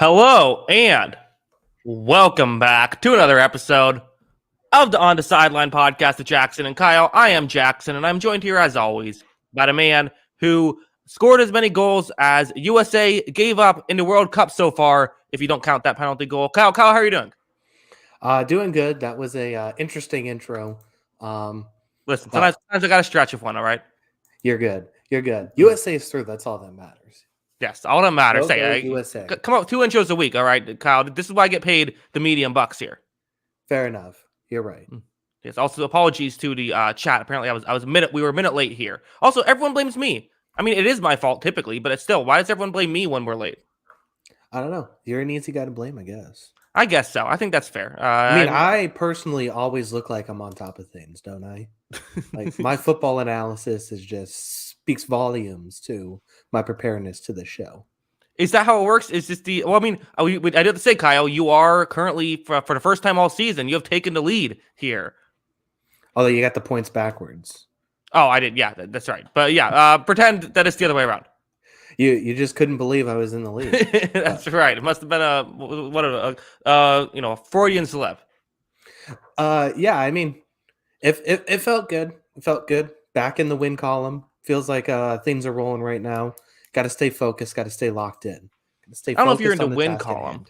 Hello and welcome back to another episode of the On the Sideline podcast with Jackson and Kyle. I am Jackson, and I'm joined here, as always, by a man who scored as many goals as USA gave up in the World Cup so far, if you don't count that penalty goal. Kyle, how are you doing? Doing good. That was a interesting intro. Listen, sometimes I got to stretch if one, all right? You're good. You're good. USA is through. That's all that matters. Yes, all that matters. Say, USA. Come up 2 intros a week, all right, Kyle? This is why I get paid the medium bucks here. Fair enough. You're right. Yes. Also, apologies to the chat. Apparently, we were a minute late here. Also, everyone blames me. I mean, it is my fault typically, but it's still. Why does everyone blame me when we're late? I don't know. You're an easy guy to blame, I guess. I guess so. I think that's fair. I personally always look like I'm on top of things, don't I? Like my football analysis speaks volumes to my preparedness to the show. Is that how it works? Is this the? Well, I mean, I do have to say, Kyle, you are currently for the first time all season. You have taken the lead here. Although you got the points backwards. Oh, I did. Yeah, that's right. But yeah, pretend that it's the other way around. You just couldn't believe I was in the lead. That's right. It must have been a Freudian slip. Yeah. I mean, it felt good. It felt good. Back in the win column. Feels like things are rolling right now. Got to stay focused. Got to stay locked in. I don't know if you're in the win column.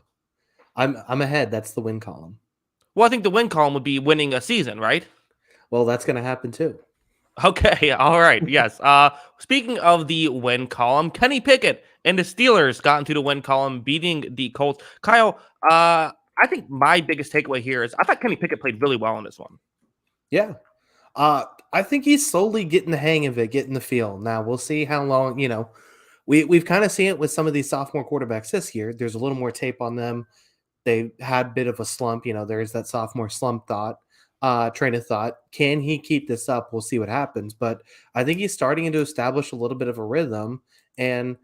I'm ahead. That's the win column. Well, I think the win column would be winning a season, right? Well, that's going to happen too. Okay, all right, yes. Speaking of the win column, Kenny Pickett and the Steelers got into the win column, beating the Colts. Kyle, I think my biggest takeaway here is I thought Kenny Pickett played really well in this one. Yeah. I think he's slowly getting the hang of it, getting the feel. Now, we'll see how long, we've kind of seen it with some of these sophomore quarterbacks this year. There's a little more tape on them. They had a bit of a slump. There's that sophomore slump train of thought. Can he keep this up? We'll see what happens. But I think he's starting to establish a little bit of a rhythm. And,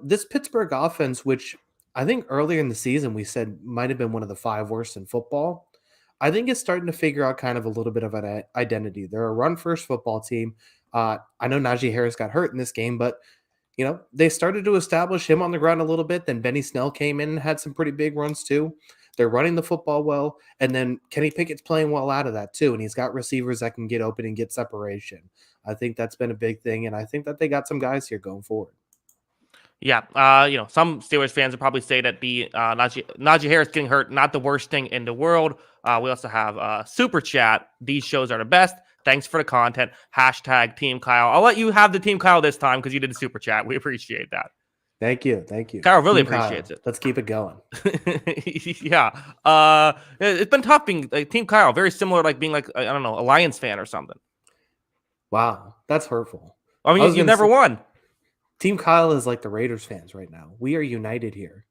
this Pittsburgh offense, which I think earlier in the season we said might have been one of the 5 worst in football, I think it's starting to figure out kind of a little bit of an identity. They're a run-first football team. I know Najee Harris got hurt in this game, but, they started to establish him on the ground a little bit. Then Benny Snell came in and had some pretty big runs too. They're running the football well, and then Kenny Pickett's playing well out of that too, and he's got receivers that can get open and get separation. I think that's been a big thing, and I think that they got some guys here going forward. Yeah, some Steelers fans would probably say that the Najee Harris getting hurt, not the worst thing in the world. We also have Super Chat. These shows are the best. Thanks for the content. # Team Kyle. I'll let you have the Team Kyle this time because you did the Super Chat. We appreciate that. Thank you. Kyle really appreciates it. Let's keep it going. Yeah. It's been tough being Team Kyle. Very similar, being a Lions fan or something. Wow, that's hurtful. I mean, you never won. Team Kyle is like the Raiders fans right now. We are united here.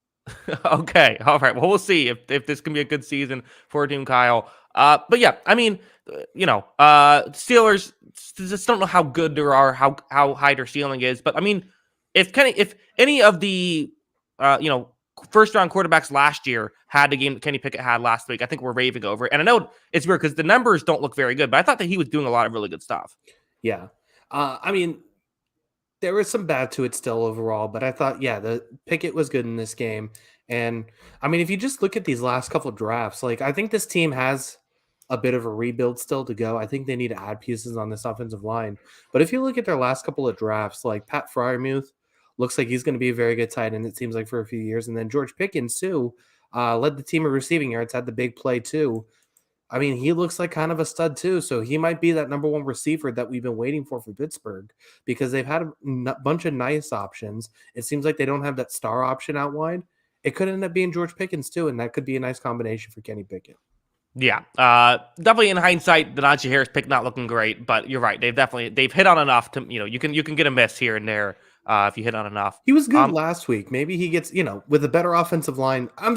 Okay. All right. Well, we'll see if this can be a good season for Team Kyle. But yeah, I mean, Steelers just don't know how good they are, how high their ceiling is. But I mean, if any of the first round quarterbacks last year had the game that Kenny Pickett had last week, I think we're raving over it. And I know it's weird because the numbers don't look very good, but I thought that he was doing a lot of really good stuff. Yeah. I mean, there was some bad to it still overall, but I thought, the Pickett was good in this game. And I mean, if you just look at these last couple of drafts, I think this team has a bit of a rebuild still to go. I think they need to add pieces on this offensive line. But if you look at their last couple of drafts, Pat Freiermuth looks like he's going to be a very good tight end, it seems like, for a few years. And then George Pickens, too, led the team in receiving yards, had the big play, too. I mean, he looks like kind of a stud, too. So he might be that number 1 receiver that we've been waiting for Pittsburgh because they've had a bunch of nice options. It seems like they don't have that star option out wide. It could end up being George Pickens, too, and that could be a nice combination for Kenny Pickett. Yeah, definitely in hindsight, the Najee Harris pick not looking great, but you're right. They've hit on enough to you can get a miss here and there if you hit on enough. He was good last week. Maybe he gets, with a better offensive line. I'm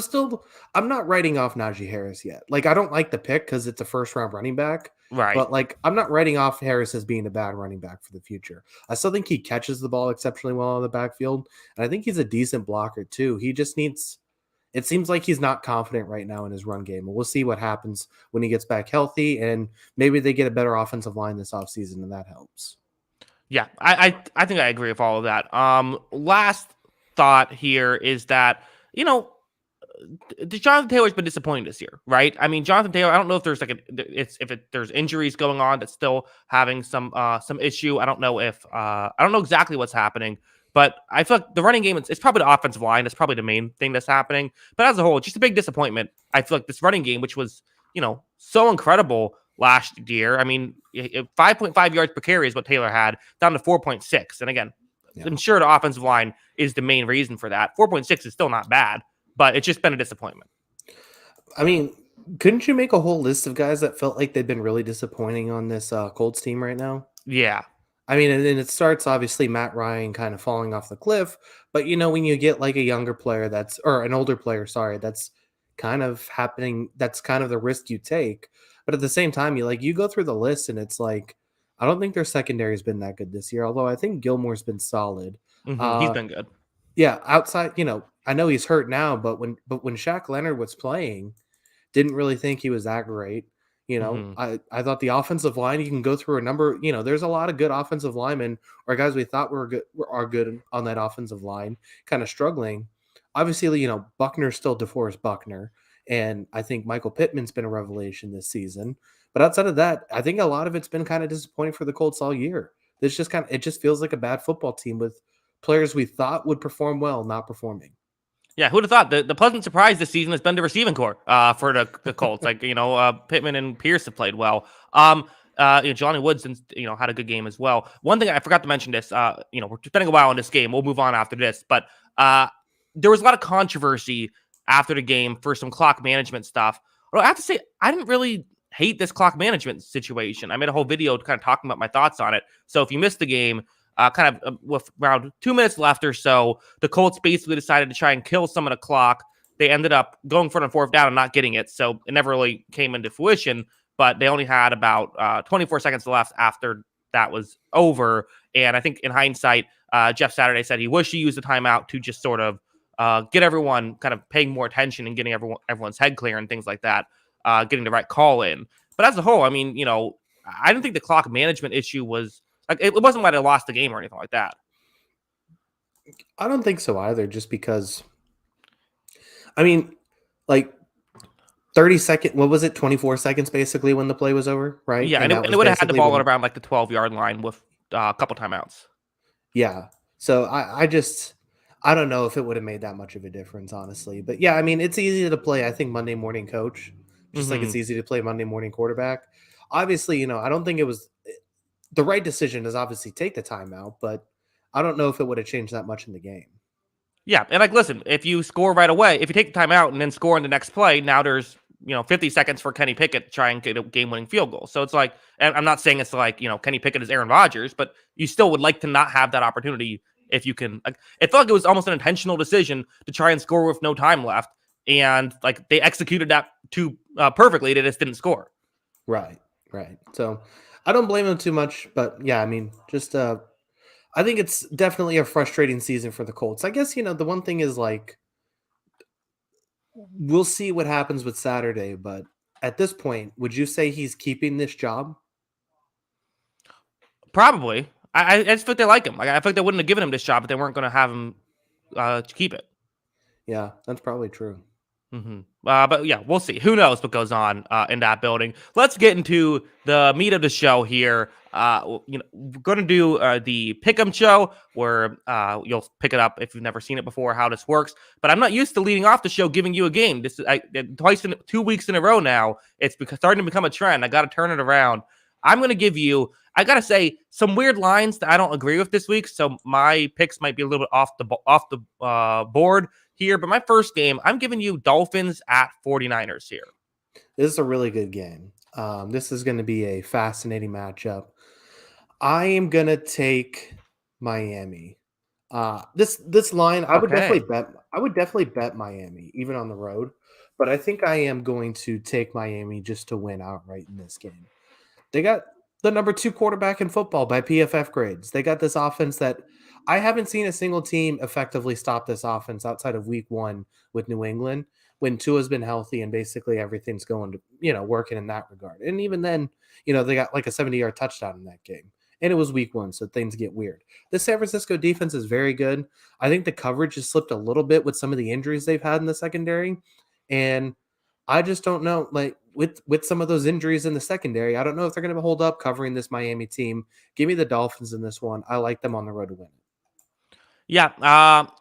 not writing off Najee Harris yet. Like, I don't like the pick because it's a first round running back, Right. but like, I'm not writing off Harris as being a bad running back for the future. I still think he catches the ball exceptionally well in the backfield. And I think he's a decent blocker too. He just needs, it seems like he's not confident right now in his run game. And we'll see what happens when he gets back healthy. And maybe they get a better offensive line this offseason, and that helps. Yeah, I think I agree with all of that. Last thought here is that Jonathan Taylor's been disappointing this year, right? I mean, Jonathan Taylor. I don't know if there's there's injuries going on that's still having some issue. I don't know exactly what's happening, but I feel like the running game it's probably the offensive line. That's probably the main thing that's happening. But as a whole, just a big disappointment. I feel like this running game, which was so incredible last year. I mean, 5.5 yards per carry is what Taylor had, down to 4.6. And again, I'm sure the offensive line is the main reason for that. 4.6 is still not bad, but it's just been a disappointment. I mean, couldn't you make a whole list of guys that felt like they've been really disappointing on this Colts team right now? Yeah. I mean, and it starts obviously Matt Ryan kind of falling off the cliff, but when you get like a younger player or an older player, sorry, that's kind of happening. That's kind of the risk you take. But at the same time, you go through the list and it's like, I don't think their secondary has been that good this year, although I think Gilmore's been solid. He's been good. Yeah, outside, I know he's hurt now, but when Shaq Leonard was playing, didn't really think he was that great. I thought the offensive line, you can go through a number, there's a lot of good offensive linemen or guys we thought are good on that offensive line, kind of struggling. Obviously, Buckner's still DeForest Buckner, and I think Michael Pittman's been a revelation this season. But outside of that, I think a lot of it's been kind of disappointing for the Colts all year. It just feels like a bad football team with players we thought would perform well, not performing. Yeah, who'd have thought the pleasant surprise this season has been the receiving core for the Colts. Like Pittman and Pierce have played well. Johnny Woods had a good game as well. One thing I forgot to mention this. We're spending a while on this game. We'll move on after this, but there was a lot of controversy after the game for some clock management stuff. Well, I have to say, I didn't really hate this clock management situation. I made a whole video kind of talking about my thoughts on it. So if you missed the game, with around 2 minutes left or so, the Colts basically decided to try and kill some of the clock. They ended up going for it on fourth down and not getting it, so it never really came into fruition. But they only had about 24 seconds left after that was over. And I think in hindsight, Jeff Saturday said he wished he used the timeout to just sort of get everyone kind of paying more attention and getting everyone's head clear and things like that, getting the right call in. But as a whole, I mean, I didn't think the clock management issue was like it wasn't why they lost the game or anything like that. I don't think so either, just because, I mean, like 30 seconds, what was it? 24 seconds basically when the play was over, right? Yeah, and it would have had the ball at around like the 12-yard line with a couple timeouts. Yeah. So I don't know if it would have made that much of a difference, honestly. But yeah, I mean, it's easy to play, I think, Monday morning coach, just like it's easy to play Monday morning quarterback. Obviously, I don't think it was the right decision is obviously take the timeout, but I don't know if it would have changed that much in the game. Yeah, and listen, if you score right away, if you take the timeout and then score in the next play, now there's 50 seconds for Kenny Pickett to try and get a game-winning field goal. So it's like, and I'm not saying it's like Kenny Pickett is Aaron Rodgers, but you still would like to not have that opportunity if you can. It felt like it was almost an intentional decision to try and score with no time left, and like they executed that too perfectly. They just didn't score. Right. So I don't blame them too much, but yeah, I mean, just I think it's definitely a frustrating season for the Colts. I guess, the one thing is like, we'll see what happens with Saturday, but at this point, would you say he's keeping this job? Probably. I just think they like him. Like, I think they wouldn't have given him this job if they weren't going to have him keep it. Yeah, that's probably true. But yeah, we'll see. Who knows what goes on in that building? Let's get into the meat of the show here. We're going to do the Pick'em show where you'll pick it up if you've never seen it before, how this works. But I'm not used to leading off the show giving you a game. This is 2 weeks in a row now. It's starting to become a trend. I got to turn it around. I'm going to give you, I got to say, some weird lines that I don't agree with this week. So my picks might be a little bit off the board here. But my first game, I'm giving you Dolphins at 49ers here. This is a really good game. This is going to be a fascinating matchup. I am going to take Miami. This line, Okay. I would definitely bet Miami, even on the road. But I think I am going to take Miami just to win outright in this game. They got the number 2 quarterback in football by PFF grades. They got this offense that I haven't seen a single team effectively stop this offense outside of week 1 with New England when Tua's been healthy and basically everything's going to, working in that regard. And even then, they got like a 70-yard touchdown in that game. And it was week 1, so things get weird. The San Francisco defense is very good. I think the coverage has slipped a little bit with some of the injuries they've had in the secondary. And I just don't know, like with some of those injuries in the secondary, I don't know if they're going to hold up covering this Miami team. Give me the Dolphins in this one. I like them on the road to win it. Yeah,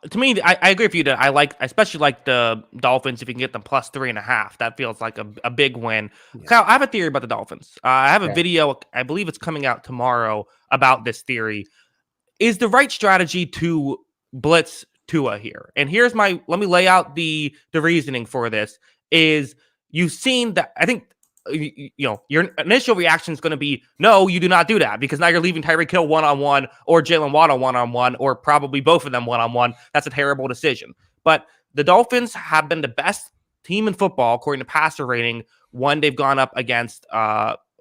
to me, I agree with you. I especially like the Dolphins if you can get them plus 3.5. That feels like a big win. Yeah. Kyle, I have a theory about the Dolphins. I have a Okay. video, I believe it's coming out tomorrow about this theory. Is the right strategy to blitz Tua here? And here's let me lay out the reasoning for this. Is you've seen that I think your initial reaction is going to be no, you do not do that because now you're leaving Tyreek Hill one-on-one or Jalen Waddle one-on-one or probably both of them one-on-one. That's a terrible decision. But the Dolphins have been the best team in football according to passer rating when they've gone up against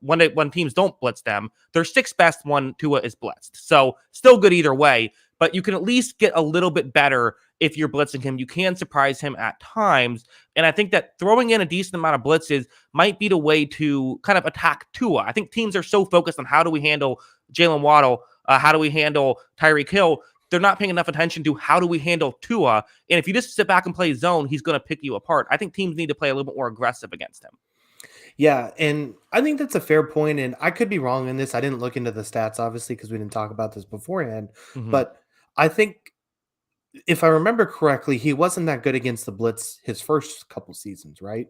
when teams don't blitz them. Their 6th best one Tua is blitzed. So still good either way, but you can at least get a little bit better if you're blitzing him. You can surprise him at times. And I think that throwing in a decent amount of blitzes might be the way to kind of attack Tua. I think teams are so focused on how do we handle Jalen Waddle, how do we handle Tyreek Hill. They're not paying enough attention to how do we handle Tua. And if you just sit back and play zone, he's going to pick you apart. I think teams need to play a little bit more aggressive against him. Yeah, and I think that's a fair point, and I could be wrong in this. I didn't look into the stats, obviously, because we didn't talk about this beforehand. Mm-hmm. But I think if I remember correctly, he wasn't that good against the blitz his first couple seasons, right?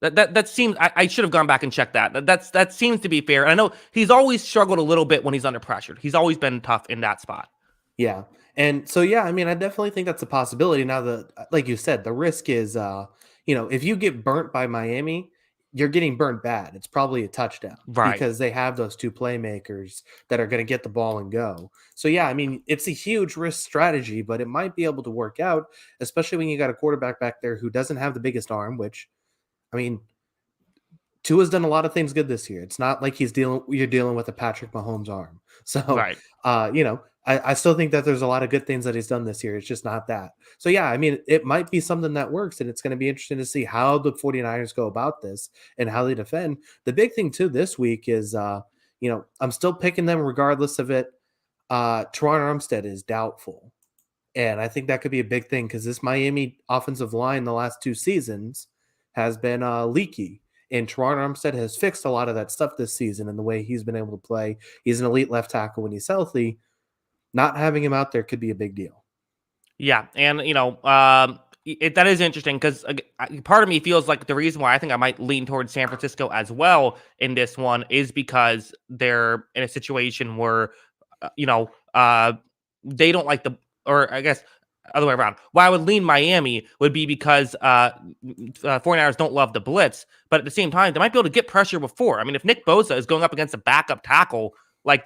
That seems I should have gone back and checked that. That seems to be fair. And I know he's always struggled a little bit when he's under pressure. He's always been tough in that spot. Yeah. And so, yeah, I mean, I definitely think that's a possibility. Now, like you said, the risk is, if you get burnt by Miami, you're getting burnt bad. It's probably a touchdown Right. because they have those 2 playmakers that are going to get the ball and go. So, yeah, I mean, it's a huge risk strategy, but it might be able to work out, especially when you got a quarterback back there who doesn't have the biggest arm, which, I mean, Tua's done a lot of things good this year. It's not like you're dealing with a Patrick Mahomes arm. So, Right. I still think that there's a lot of good things that he's done this year. It's just not that. So, yeah, I mean, it might be something that works, and it's going to be interesting to see how the 49ers go about this and how they defend. The big thing, too, this week is, I'm still picking them regardless of it. Teron Armstead is doubtful. And I think that could be a big thing because this Miami offensive line the last 2 seasons has been leaky. And Teron Armstead has fixed a lot of that stuff this season and the way he's been able to play. He's an elite left tackle when he's healthy. Not having him out there could be a big deal. Yeah, and that is interesting because part of me feels like the reason why I think I might lean towards San Francisco as well in this one is because they're in a situation where they don't like or I guess other way around. Why I would lean Miami would be because 49ers don't love the blitz, but at the same time, they might be able to get pressure before. I mean, if Nick Bosa is going up against a backup tackle, like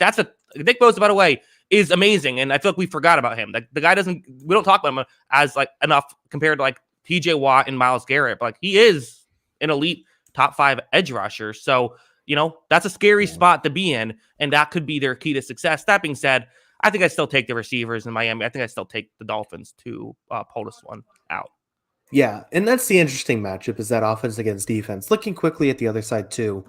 Nick Bosa, by the way, is amazing, and I feel like we forgot about him. Like the guy we don't talk about him as like enough compared to like T.J. Watt and Myles Garrett, but like he is an elite top 5 edge rusher. So that's a scary spot to be in, and that could be their key to success. That being said, I think I still take the receivers in Miami. I think I still take the Dolphins to pull this one out. Yeah, and that's the interesting matchup is that offense against defense. Looking quickly at the other side too,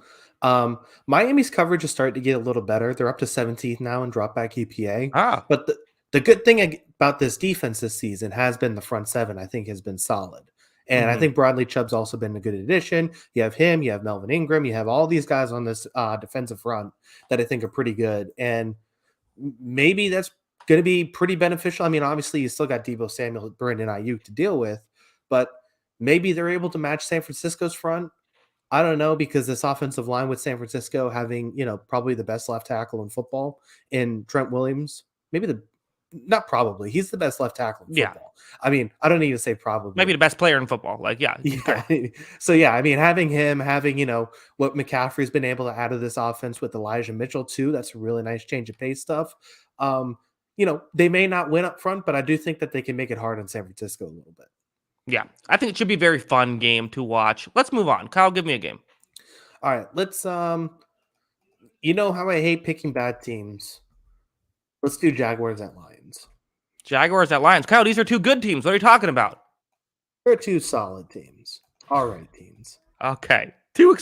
Miami's coverage is starting to get a little better. They're up to 17th now in dropback EPA. Ah, But the good thing about this defense this season has been the front 7, I think, has been solid. And I mm-hmm. think Bradley Chubb's also been a good addition. You have him, you have Melvin Ingram, you have all these guys on this defensive front that I think are pretty good. And maybe that's going to be pretty beneficial. I mean, obviously, you still got Deebo Samuel, Brandon Ayuk to deal with, but maybe they're able to match San Francisco's front. I don't know because this offensive line with San Francisco having, probably the best left tackle in football in Trent Williams, maybe not probably. He's the best left tackle in Yeah. football. I mean, I don't need to say probably. Maybe the best player in football. Like, yeah. Yeah. So yeah, I mean, having him, having what McCaffrey's been able to add to this offense with Elijah Mitchell too. That's a really nice change of pace stuff. They may not win up front, but I do think that they can make it hard in San Francisco a little bit. Yeah. I think it should be a very fun game to watch. Let's move on. Kyle, give me a game. All right, let's you know how I hate picking bad teams. Let's do Jaguars at Lions. Jaguars at Lions. Kyle, these are two good teams. What are you talking about? They're two solid teams. All right teams. Okay. Two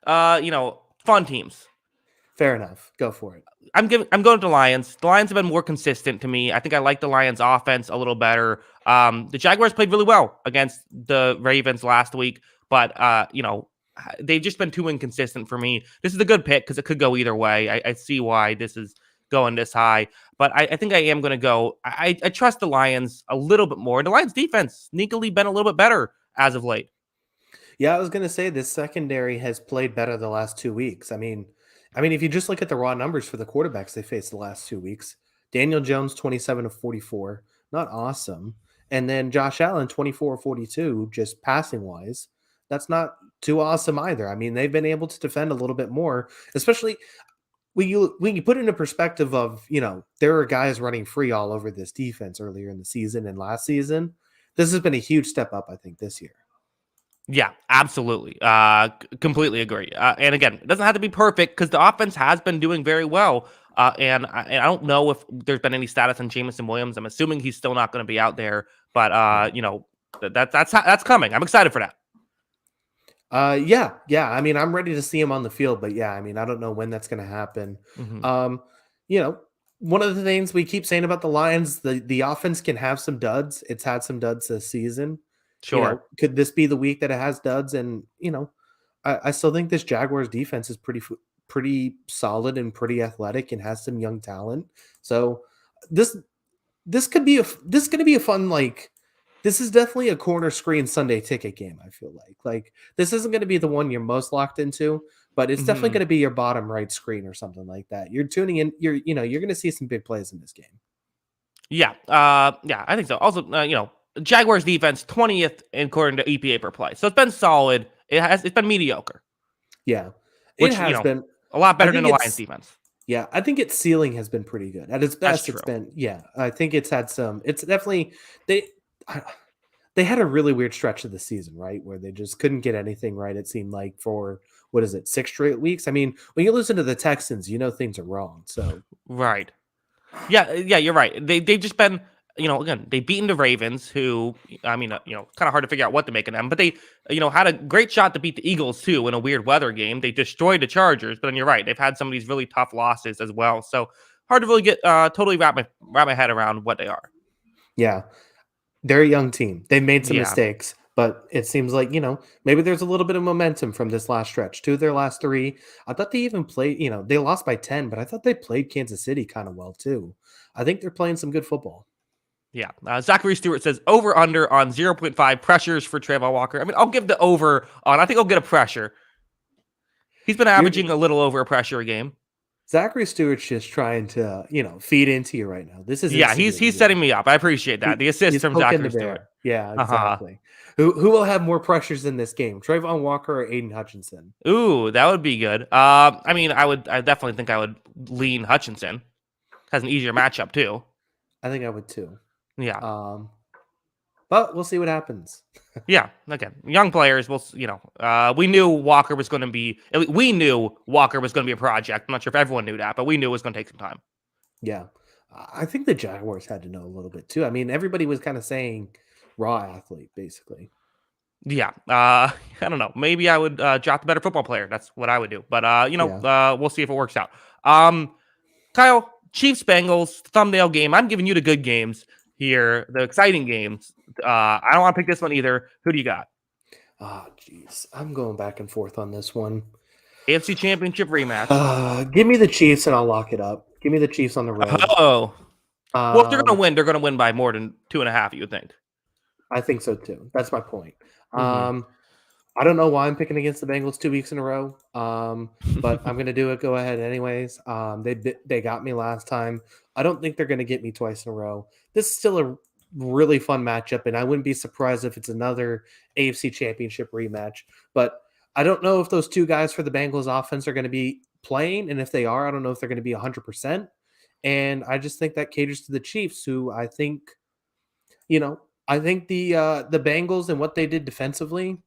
fun teams. Fair enough. Go for it. I'm going to Lions. The Lions have been more consistent to me. I think I like the Lions offense a little better. The Jaguars played really well against the Ravens last week, but they've just been too inconsistent for me. This is a good pick because it could go either way. I see why this is going this high, but I think I am going to go. I trust the Lions a little bit more. The Lions defense sneakily been a little bit better as of late. Yeah, I was going to say this secondary has played better the last 2 weeks. I mean, if you just look at the raw numbers for the quarterbacks they faced the last 2 weeks, Daniel Jones 27 of 44, not awesome, and then Josh Allen 24 of 42, just passing wise. That's not too awesome either. I mean, they've been able to defend a little bit more, especially when you put it into perspective of, there are guys running free all over this defense earlier in the season and last season. This has been a huge step up, I think, this year. Yeah, absolutely. Completely agree. And again, it doesn't have to be perfect because the offense has been doing very well. And I don't know if there's been any status on Jameson Williams. I'm assuming he's still not going to be out there, but that's coming. I'm excited for that. Yeah. I mean, I'm ready to see him on the field, but yeah, I mean, I don't know when that's going to happen. Mm-hmm. One of the things we keep saying about the Lions, the offense can have some duds. It's had some duds this season. Sure. Could this be the week that it has duds? And I still think this Jaguars defense is pretty solid and pretty athletic and has some young talent. So this could be this is going to be a fun, this is definitely a corner screen Sunday ticket game. I feel like this isn't going to be the one you're most locked into, but it's definitely going to be your bottom right screen or something like that. You're tuning in. You're going to see some big plays in this game. Yeah. I think so. Also, Jaguars defense 20th according to EPA per play. So it's been solid. It's been mediocre. Yeah. Which has been a lot better than the Lions defense. Yeah, I think its ceiling has been pretty good. At its best, it's been, I think it's had some, it's definitely, they had a really weird stretch of the season, right? Where they just couldn't get anything right. It seemed like for, 6 straight weeks? I mean, when you listen to the Texans, things are wrong. So, right. Yeah, you're right. They've just been, again, they've beaten the Ravens, who, I mean, kind of hard to figure out what to make of them, but they, had a great shot to beat the Eagles too in a weird weather game. They destroyed the Chargers, but then you're right. They've had some of these really tough losses as well. So hard to really get totally wrap my head around what they are. Yeah. They're a young team. They've made some mistakes, but it seems like, maybe there's a little bit of momentum from this last stretch. 2 of their last 3. I thought they even played, they lost by 10, but I thought they played Kansas City kind of well too. I think they're playing some good football. Yeah. Zachary Stewart says over under on 0.5 pressures for Trayvon Walker. I mean, I'll give the over on, I think I'll get a pressure. He's been averaging a little over a pressure a game. Zachary Stewart's just trying to, feed into you right now. This is he's setting me up. I appreciate that. The assist from Zachary Stewart. Yeah, exactly. Who will have more pressures in this game, Trayvon Walker or Aiden Hutchinson? Ooh, that would be good. I mean, I definitely think I would lean Hutchinson. Has an easier matchup too. I think I would too. Yeah. But we'll see what happens. Yeah. Again, young players. We knew Walker was going to be. We knew Walker was going to be a project. I'm not sure if everyone knew that, but we knew it was going to take some time. Yeah, I think the Jaguars had to know a little bit too. I mean, everybody was kind of saying raw athlete, basically. Yeah. I don't know. Maybe I would drop the better football player. That's what I would do. But we'll see if it works out. Kyle, Chiefs Bengals thumbnail game. I'm giving you the good games here, the exciting games. I don't want to pick this one either. Who do you got? Oh, jeez. I'm going back and forth on this one. AFC Championship rematch. Give me the Chiefs and I'll lock it up. Give me the Chiefs on the road. Oh. Well, if they're going to win by more than 2.5, you would think. I think so too. That's my point. I don't know why I'm picking against the Bengals 2 weeks in a row, but I'm going to do it. Go ahead anyways. They got me last time. I don't think they're going to get me twice in a row. This is still a really fun matchup, and I wouldn't be surprised if it's another AFC Championship rematch. But I don't know if those two guys for the Bengals offense are going to be playing, and if they are, I don't know if they're going to be 100%. And I just think that caters to the Chiefs, who I think, I think the Bengals and what they did defensively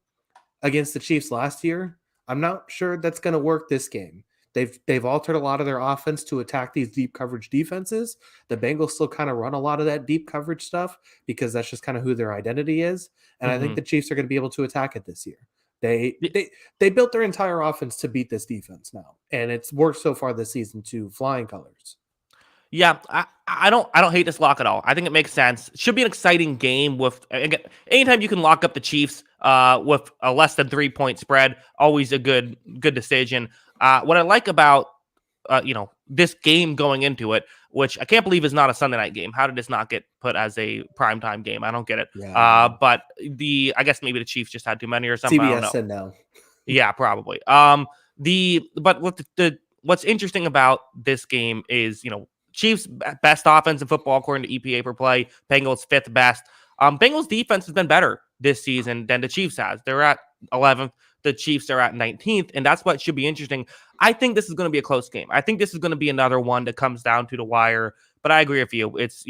against the Chiefs last year, I'm not sure that's going to work this game. They've altered a lot of their offense to attack these deep coverage defenses. The Bengals still kind of run a lot of that deep coverage stuff because that's just kind of who their identity is. And I think the Chiefs are going to be able to attack it this year. They built their entire offense to beat this defense now, and it's worked so far this season to flying colors. Yeah, I don't hate this lock at all. I think it makes sense. Should be an exciting game with again, anytime you can lock up the Chiefs with a less than 3-point spread, always a good decision. What I like about this game going into it, which I can't believe is not a Sunday night game. How did this not get put as a primetime game? I don't get it. Yeah. But I guess maybe the Chiefs just had too many or something. CBS I don't know. said no. Yeah, probably. But what's interesting about this game is, Chiefs best offense in football according to EPA per play. Bengals fifth best. Bengals defense has been better this season than the Chiefs has. They're at 11th. The Chiefs are at 19th, and that's what should be interesting. I think this is going to be a close game. I think this is going to be another one that comes down to the wire. But I agree with you. It's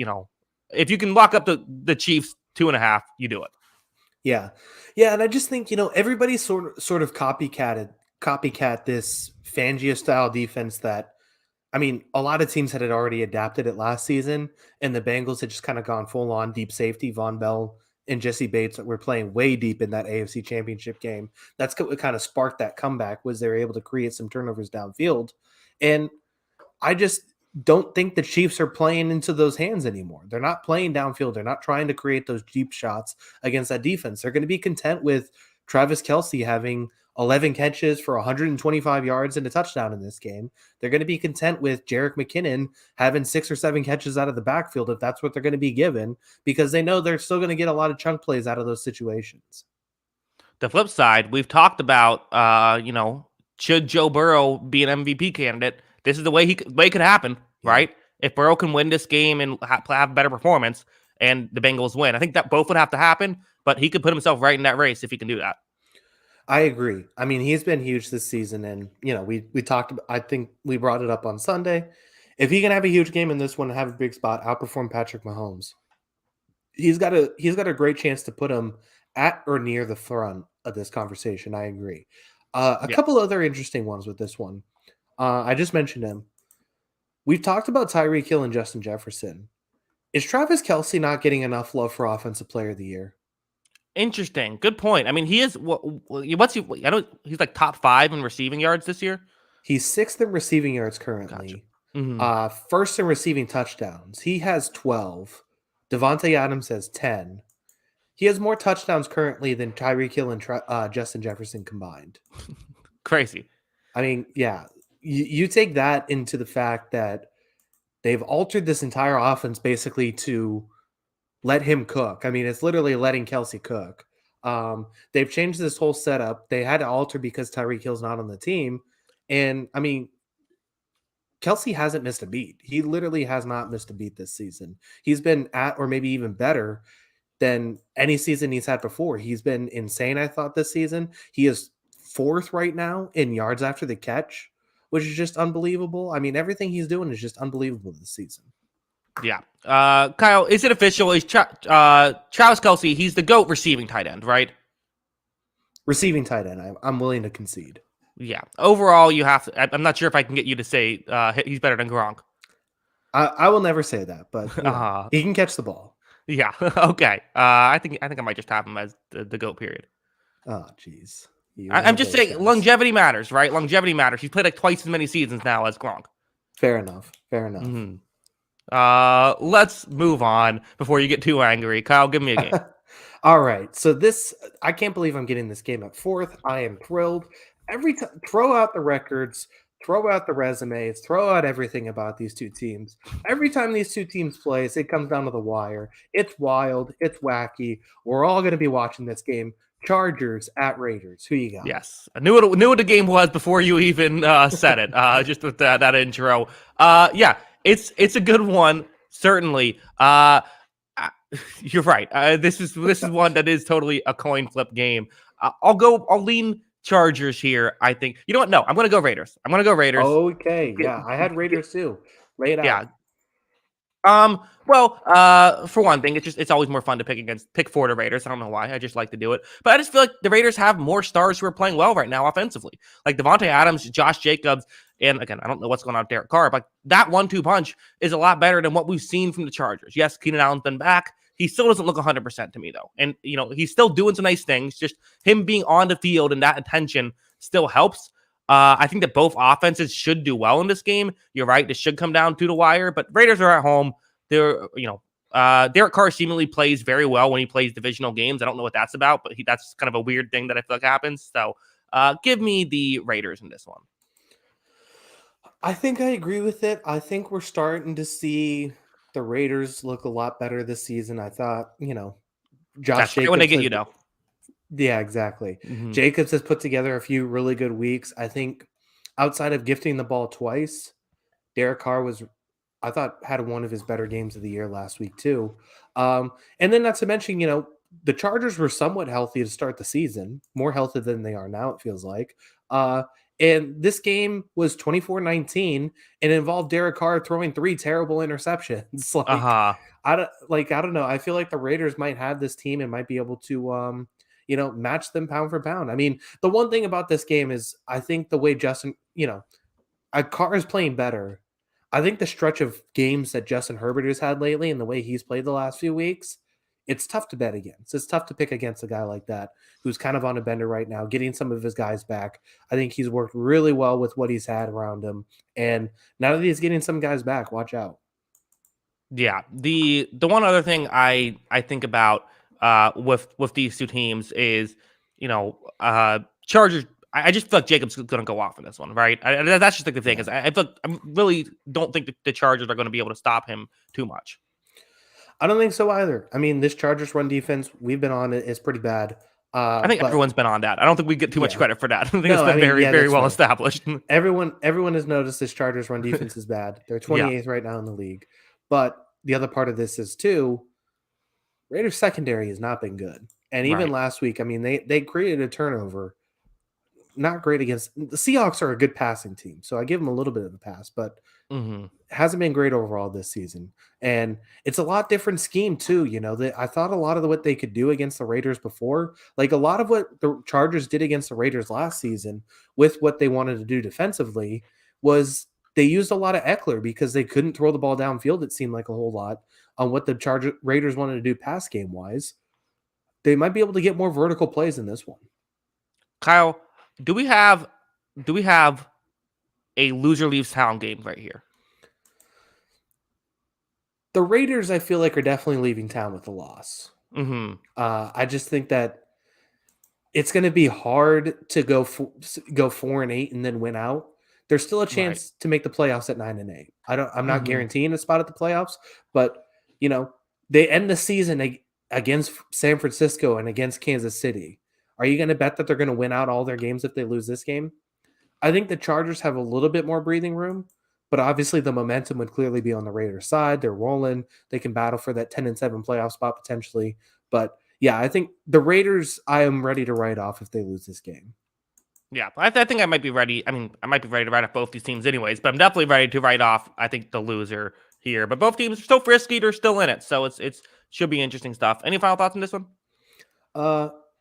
if you can lock up the Chiefs 2.5, you do it. Yeah, and I just think everybody sort of copycat this Fangio style defense that. I mean, a lot of teams had already adapted it last season, and the Bengals had just kind of gone full on deep safety. Von Bell and Jesse Bates were playing way deep in that AFC Championship game. That's what kind of sparked that comeback, was they were able to create some turnovers downfield. And I just don't think the Chiefs are playing into those hands anymore. They're not playing downfield. They're not trying to create those deep shots against that defense. They're going to be content with Travis Kelce having 11 catches for 125 yards and a touchdown in this game. They're going to be content with Jerick McKinnon having 6 or 7 catches out of the backfield if that's what they're going to be given, because they know they're still going to get a lot of chunk plays out of those situations. The flip side, we've talked about, should Joe Burrow be an MVP candidate? This is the way it could happen, right? If Burrow can win this game and have better performance and the Bengals win, I think that both would have to happen, but he could put himself right in that race if he can do that. I agree. I mean, he's been huge this season, and we talked about, I think we brought it up on Sunday. If he can have a huge game in this one and have a big spot, outperform Patrick Mahomes, he's got a great chance to put him at or near the front of this conversation. I agree. A couple other interesting ones with this one. I just mentioned him. We've talked about Tyreek Hill and Justin Jefferson. Is Travis Kelce not getting enough love for Offensive Player of the Year? Interesting. Good point. I mean, he is. What's he? He's like top 5 in receiving yards this year. He's 6th in receiving yards currently. Gotcha. Mm-hmm. First in receiving touchdowns. He has 12. Devontae Adams has 10. He has more touchdowns currently than Tyreek Hill and Justin Jefferson combined. Crazy. I mean, yeah. You take that into the fact that they've altered this entire offense basically to let him cook. I mean, it's literally letting Kelce cook. They've changed this whole setup. They had to alter because Tyreek Hill's not on the team. And, I mean, Kelce hasn't missed a beat. He literally has not missed a beat this season. He's been at or maybe even better than any season he's had before. He's been insane, I thought, this season. He is 4th right now in yards after the catch, which is just unbelievable. I mean, everything he's doing is just unbelievable this season. Yeah. Kyle, is it official? Is Travis Kelce, he's the GOAT receiving tight end, right? Receiving tight end, I'm willing to concede. Yeah. Overall, you have to, I'm not sure if I can get you to say he's better than Gronk. I will never say that, but he can catch the ball. Yeah. Okay. I think I might just have him as the GOAT period. Oh, jeez. I'm just saying longevity matters, right? Longevity matters. He's played like twice as many seasons now as Gronk. Fair enough. Mm-hmm. Let's move on before you get too angry. Kyle, give me a game. All right. So I can't believe I'm getting this game at 4th. I am thrilled. Every time, throw out the records, throw out the resumes, throw out everything about these two teams. Every time these two teams plays, it comes down to the wire. It's wild. It's wacky. We're all going to be watching this game Chargers at Raiders. Who you got? Yes, I knew what the game was before you even said it. Just with that intro. Yeah, it's a good one, certainly. You're right. This is one that is totally a coin flip game. I'll lean Chargers here. I think. You know what? No, I'm going to go Raiders. Okay, yeah, I had Raiders too. Lay it out. Yeah. Well, for one thing, it's always more fun to pick for the Raiders. I don't know why. I just like to do it. But I just feel like the Raiders have more stars who are playing well right now offensively. Like Devontae Adams, Josh Jacobs, and again, I don't know what's going on with Derek Carr, but that 1-2 punch is a lot better than what we've seen from the Chargers. Yes, Keenan Allen's been back. He still doesn't look 100% to me, though. And, he's still doing some nice things. Just him being on the field and that attention still helps. I think that both offenses should do well in this game. You're right. This should come down to the wire, but Raiders are at home. Derek Carr seemingly plays very well when he plays divisional games. I don't know what that's about, but that's kind of a weird thing that I feel like happens. So give me the Raiders in this one. I think I agree with it. I think we're starting to see the Raiders look a lot better this season. I thought, Josh Jacobs. When they get Yeah, exactly. Mm-hmm. Jacobs has put together a few really good weeks. I think outside of gifting the ball twice, Derek Carr I thought had one of his better games of the year last week too. And then not to mention, the Chargers were somewhat healthy to start the season, more healthy than they are now, it feels like. And this game was 24-19 and involved Derek Carr throwing 3 terrible interceptions. I don't know. I feel like the Raiders might have this team and might be able to match them pound for pound. I mean, the one thing about this game is I think the way Justin, Carr is playing better. I think the stretch of games that Justin Herbert has had lately and the way he's played the last few weeks, it's tough to bet against. It's tough to pick against a guy like that who's kind of on a bender right now, getting some of his guys back. I think he's worked really well with what he's had around him. And now that he's getting some guys back, watch out. Yeah. The one other thing I think about with these two teams is, Chargers. I just feel like Jacobs is going to go off in this one, right? That's just like the thing is I feel like I really don't think that the Chargers are going to be able to stop him too much. I don't think so either. I mean, this Chargers run defense we've been on it is pretty bad. I think everyone's been on that. I don't think we get too much credit for that. I think it's been very well established. Everyone has noticed this Chargers run defense is bad. They're 28th right now in the league. But the other part of this is too, Raiders secondary has not been good. And even last week, I mean, they created a turnover. Not great against the Seahawks are a good passing team, so I give them a little bit of a pass, but hasn't been great overall this season. And it's a lot different scheme too. I thought a lot of what they could do against the Raiders before, like a lot of what the Chargers did against the Raiders last season with what they wanted to do defensively was they used a lot of Eckler because they couldn't throw the ball downfield. It seemed like a whole lot on what the Raiders wanted to do pass game wise. They might be able to get more vertical plays in this one. Kyle, do we have a loser leaves town game right here? The Raiders, I feel like, are definitely leaving town with a loss. Mm-hmm. I just think that it's going to be hard to go 4-8 and then win out. There's still a chance to make the playoffs at 9-8. I'm not guaranteeing a spot at the playoffs, but they end the season against San Francisco and against Kansas City. Are you going to bet that they're going to win out all their games if they lose this game? I think the Chargers have a little bit more breathing room, but obviously the momentum would clearly be on the Raiders side. They're rolling. They can battle for that 10-7 playoff spot potentially. But yeah, I think the Raiders, I am ready to write off if they lose this game. Yeah, I think I might be ready. I mean, I might be ready to write off both these teams anyways, but I'm definitely ready to write off, I think, the loser here. But both teams are still frisky. They're still in it. So it's should be interesting stuff. Any final thoughts on this one?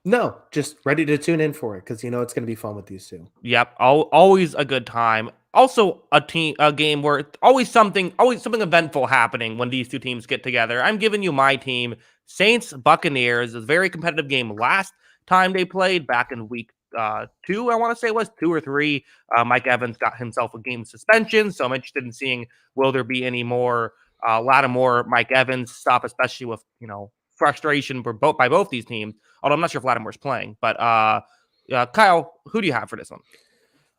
No, just ready to tune in for it because it's going to be fun with these two. Yep, always a good time. Also, a game where always something eventful happening when these two teams get together. I'm giving you my team, Saints Buccaneers. A very competitive game last time they played back in week 2. I want to say it was 2 or 3. Mike Evans got himself a game suspension, so I'm interested in seeing will there be any more, a lot of more Mike Evans stuff, especially with frustration by both these teams. Although I'm not sure if Lattimore's playing, but Kyle, who do you have for this one?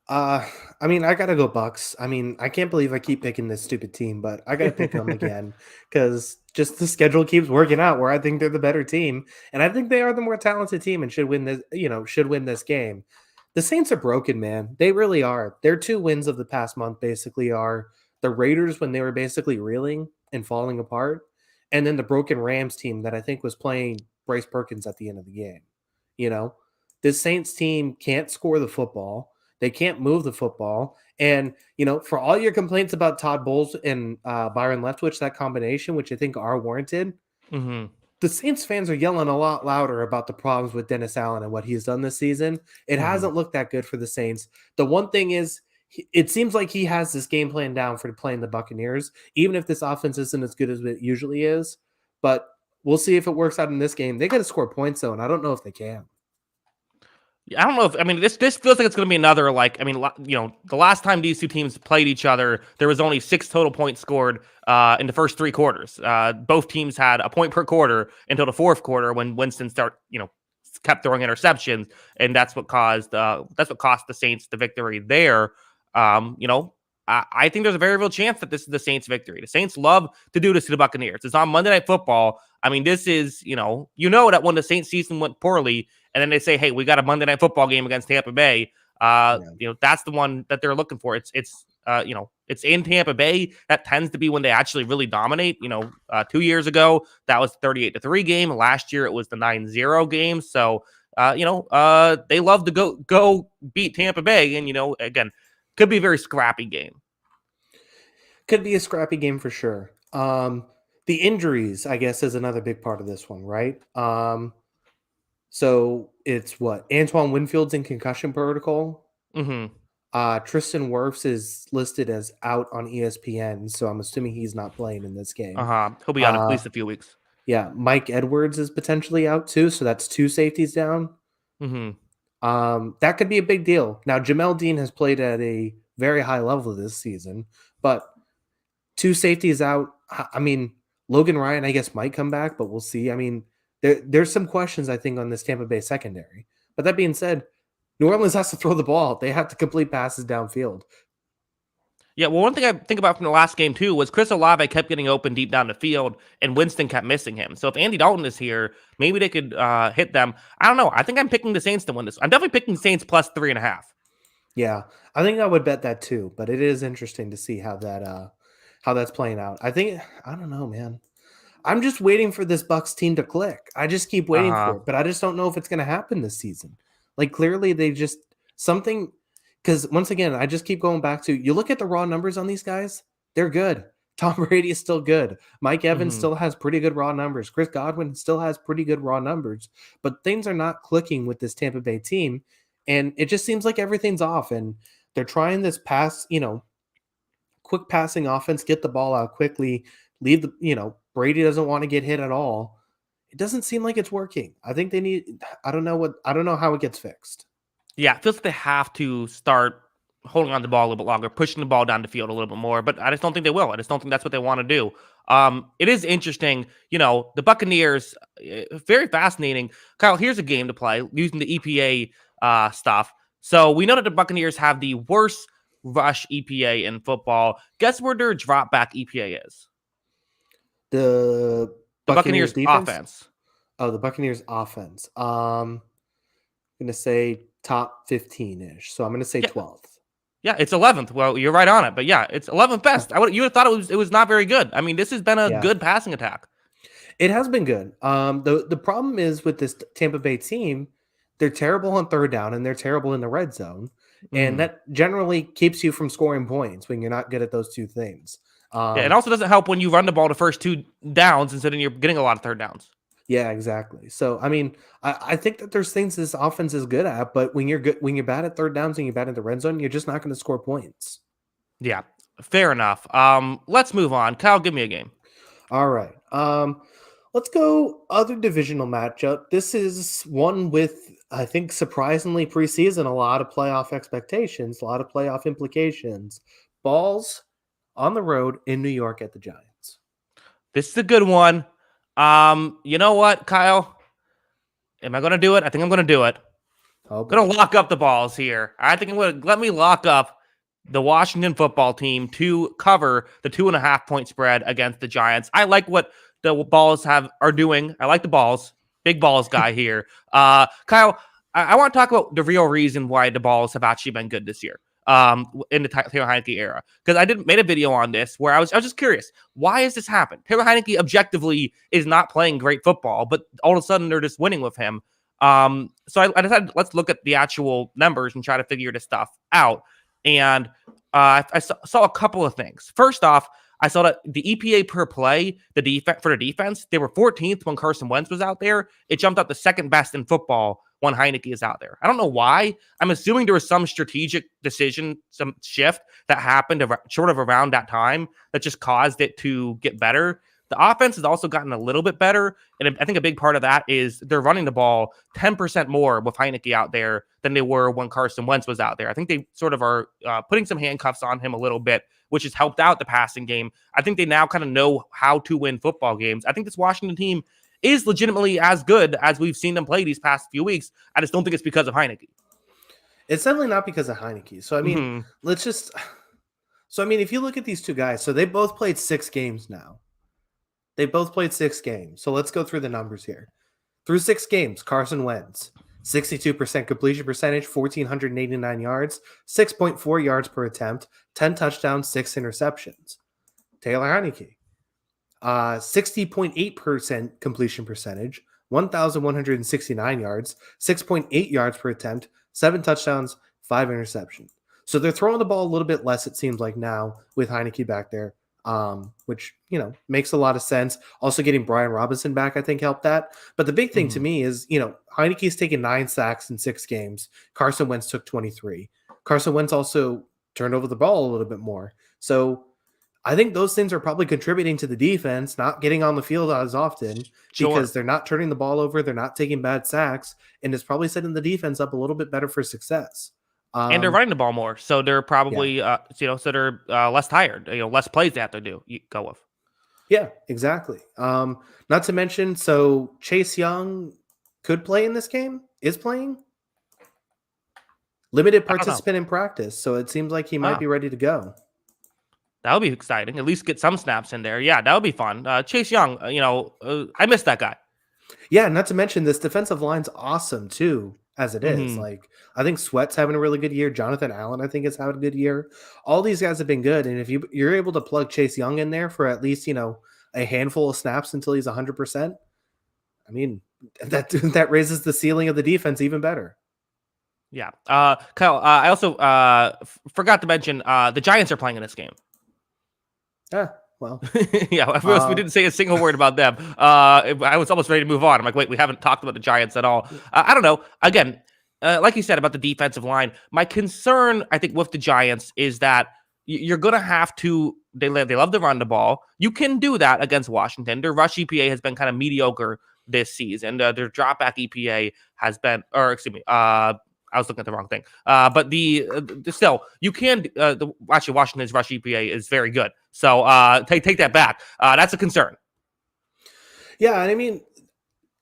Uh, I mean, I gotta go Bucks. I mean, I can't believe I keep picking this stupid team, but I gotta pick them again because just the schedule keeps working out where I think they're the better team, and I think they are the more talented team and should win this. Should win this game. The Saints are broken, man. They really are. Their two wins of the past month basically are the Raiders when they were basically reeling and falling apart, and then the broken Rams team that I think was playing Bryce Perkins at the end of the game. You know, this Saints team can't score the football. They can't move the football. And, for all your complaints about Todd Bowles and Byron Leftwich, that combination, which I think are warranted, Hmm. the Saints fans are yelling a lot louder about the problems with Dennis Allen and what he's done this season. It Hmm. hasn't looked that good for the Saints. The one thing is, it seems like he has this game plan down for playing the Buccaneers, even if this offense isn't as good as it usually is. But we'll see if it works out in this game. They got to score points, though, and I don't know if they can. I don't know if this feels like it's going to be another the last time these two teams played each other, there was only 6 total points scored in the first 3 quarters. Both teams had a point per quarter until the fourth quarter when Winston kept throwing interceptions, and that's what cost the Saints the victory there. I think there's a very real chance that this is the Saints' victory. The Saints love to do this to the Buccaneers. It's on Monday Night Football. I mean, this is that when the Saints season went poorly, and then they say, "Hey, we got a Monday Night Football game against Tampa Bay." Yeah. That's the one that they're looking for. It's in Tampa Bay. That tends to be when they actually really dominate. 2 years ago that was 38-3 game. Last year it was the 9-0 game. So they love to go beat Tampa Bay, and again, could be a very scrappy game. Could be a scrappy game for sure. The injuries, I guess, is another big part of this one, right? So it's what Antoine Winfield's in concussion protocol. Mm-hmm. Tristan Wirfs is listed as out on ESPN, so I'm assuming he's not playing in this game. He'll be out at Uh, least a few weeks. yeah, Mike Edwards is potentially out too, so that's 2 safeties down. Mm-hmm. That could be a big deal. Now, Jamel Dean has played at a very high level this season, but 2 safeties out. I mean, Logan Ryan, I guess, might come back, but we'll see. I mean, there's some questions, I think, on this Tampa Bay secondary. But that being said, New Orleans has to throw the ball. They have to complete passes downfield. Yeah, well, one thing I think about from the last game, too, was Chris Olave kept getting open deep down the field, and Winston kept missing him. So if Andy Dalton is here, maybe they could hit them. I don't know. I think I'm picking the Saints to win this. I'm definitely picking Saints plus 3.5. Yeah, I think I would bet that too. But it is interesting to see how that's playing out. I don't know, man. I'm just waiting for this Bucks team to click. I just keep waiting Uh-huh. for it, but I just don't know if it's going to happen this season. Like clearly they just something because once again, I just keep going back to you look at the raw numbers on these guys, they're good. Tom Brady is still good. Mike Evans Mm-hmm. still has pretty good raw numbers. Chris Godwin still has pretty good raw numbers, but things are not clicking with this Tampa Bay team. And it just seems like everything's off. And they're trying this quick passing offense, get the ball out quickly, leave Brady doesn't want to get hit at all. It doesn't seem like it's working. I think they need I don't know how it gets fixed. Yeah, it feels like they have to start holding on to the ball a little bit longer, pushing the ball down the field a little bit more, but I just don't think they will. I just don't think that's what they want to do. It is interesting, the Buccaneers, very fascinating. Kyle, here's a game to play using the EPA stuff. So we know that the Buccaneers have the worst rush EPA in football. Guess where their drop back EPA is? The The Buccaneers Buccaneers defense? offense. Oh, the Buccaneers offense. I'm gonna say top 15-ish. So I'm gonna say Yeah, 12th. yeah, it's 11th. Well, you're right on it, but yeah, it's 11th best. You would have thought it was not very good. I mean, this has been a Yeah. good passing attack. It has been good. The problem is with this Tampa Bay team, they're terrible on third down and they're terrible in the red zone, and Mhm. that generally keeps you from scoring points when you're not good at those two things. Yeah, it Um, also doesn't help when you run the ball the first 2 downs instead of you're getting a lot of third downs. yeah, exactly. So I mean, I think that there's things this offense is good at, but when you're bad at third downs and you're bad at the red zone, you're just not going to score points. Yeah, fair enough. Let's move on. Kyle, give me a game. All right. Let's go other divisional matchup. This is one with, I think, surprisingly preseason, a lot of playoff expectations, a lot of playoff implications. Balls on the road in New York at the Giants. This is a good one. You know what, Kyle? Am I going to do it? I think I'm going to do it. Oh Gonna boy. lock up the balls here. I think I'm gonna let me lock up the Washington football team to cover the 2.5 point spread against the Giants. I like what the balls are doing. I like the balls. Big balls guy here. Kyle, I want to talk about the real reason why the balls have actually been good this year. In the Taylor Heineke era, because I made a video on this where I was just curious, why has this happened? Taylor Heineke objectively is not playing great football, but all of a sudden they're just winning with him. So I decided let's look at the actual numbers and try to figure this stuff out. And I saw a couple of things. First off, I saw that the EPA per play, for the defense, they were 14th when Carson Wentz was out there. It jumped up to second best in football when Heineke is out there. I don't know why. I'm assuming there was some strategic decision, some shift that happened sort of around that time that just caused it to get better. The offense has also gotten a little bit better, and I think a big part of that is they're running the ball 10% more with Heineke out there than they were when Carson Wentz was out there. I think they sort of are putting some handcuffs on him a little bit, which has helped out the passing game. I think they now kind of know how to win football games. I think this Washington team is legitimately as good as we've seen them play these past few weeks. I just don't think it's because of Heineke. It's definitely not because of Heineke. So, I mean, if you look at these two guys, so they both played 6 games now. They both played 6 games. So let's go through the numbers here. Through 6 games, Carson Wentz, 62% completion percentage, 1,489 yards, 6.4 yards per attempt, 10 touchdowns, 6 interceptions. Taylor Heineke, 60.8% completion percentage, 1,169 yards, 6.8 yards per attempt, 7 touchdowns, 5 interceptions. So they're throwing the ball a little bit less, it seems like now, with Heineke back there, which, makes a lot of sense. Also getting Brian Robinson back, I think, helped that. But the big thing to me is, Heineke's taken 9 sacks in 6 games. Carson Wentz took 23. Carson Wentz also turned over the ball a little bit more. So I think those things are probably contributing to the defense not getting on the field as often because they're not turning the ball over. They're not taking bad sacks, and it's probably setting the defense up a little bit better for success. And they're running the ball more, so they're probably, so they're less tired. Less plays they have to do. You go with. Yeah, exactly. Not to mention, so Chase Young could play in this game. Is playing. Limited participant in practice, so it seems like he might be ready to go. That would be exciting. At least get some snaps in there. Yeah, that would be fun. Chase Young, I miss that guy. Yeah, not to mention this defensive line's awesome too, as it is. Like, I think Sweat's having a really good year. Jonathan Allen, I think, is having a good year. All these guys have been good, and if you're able to plug Chase Young in there for at least a handful of snaps until he's 100%, I mean that raises the ceiling of the defense even better. Yeah, Kyle. I also forgot to mention the Giants are playing in this game. Well, yeah, we didn't say a single word about them. I was almost ready to move on. I'm like, wait, we haven't talked about the Giants at all. I don't know. Again, like you said about the defensive line, my concern, I think, with the Giants is that you're going to have to, they love to run the ball. You can do that against Washington. Their rush EPA has been kind of mediocre this season. Their dropback EPA has been, or excuse me, I was looking at the wrong thing. But still, you can. Actually, Washington's rush EPA is very good. So take that back. That's a concern. Yeah, and I mean,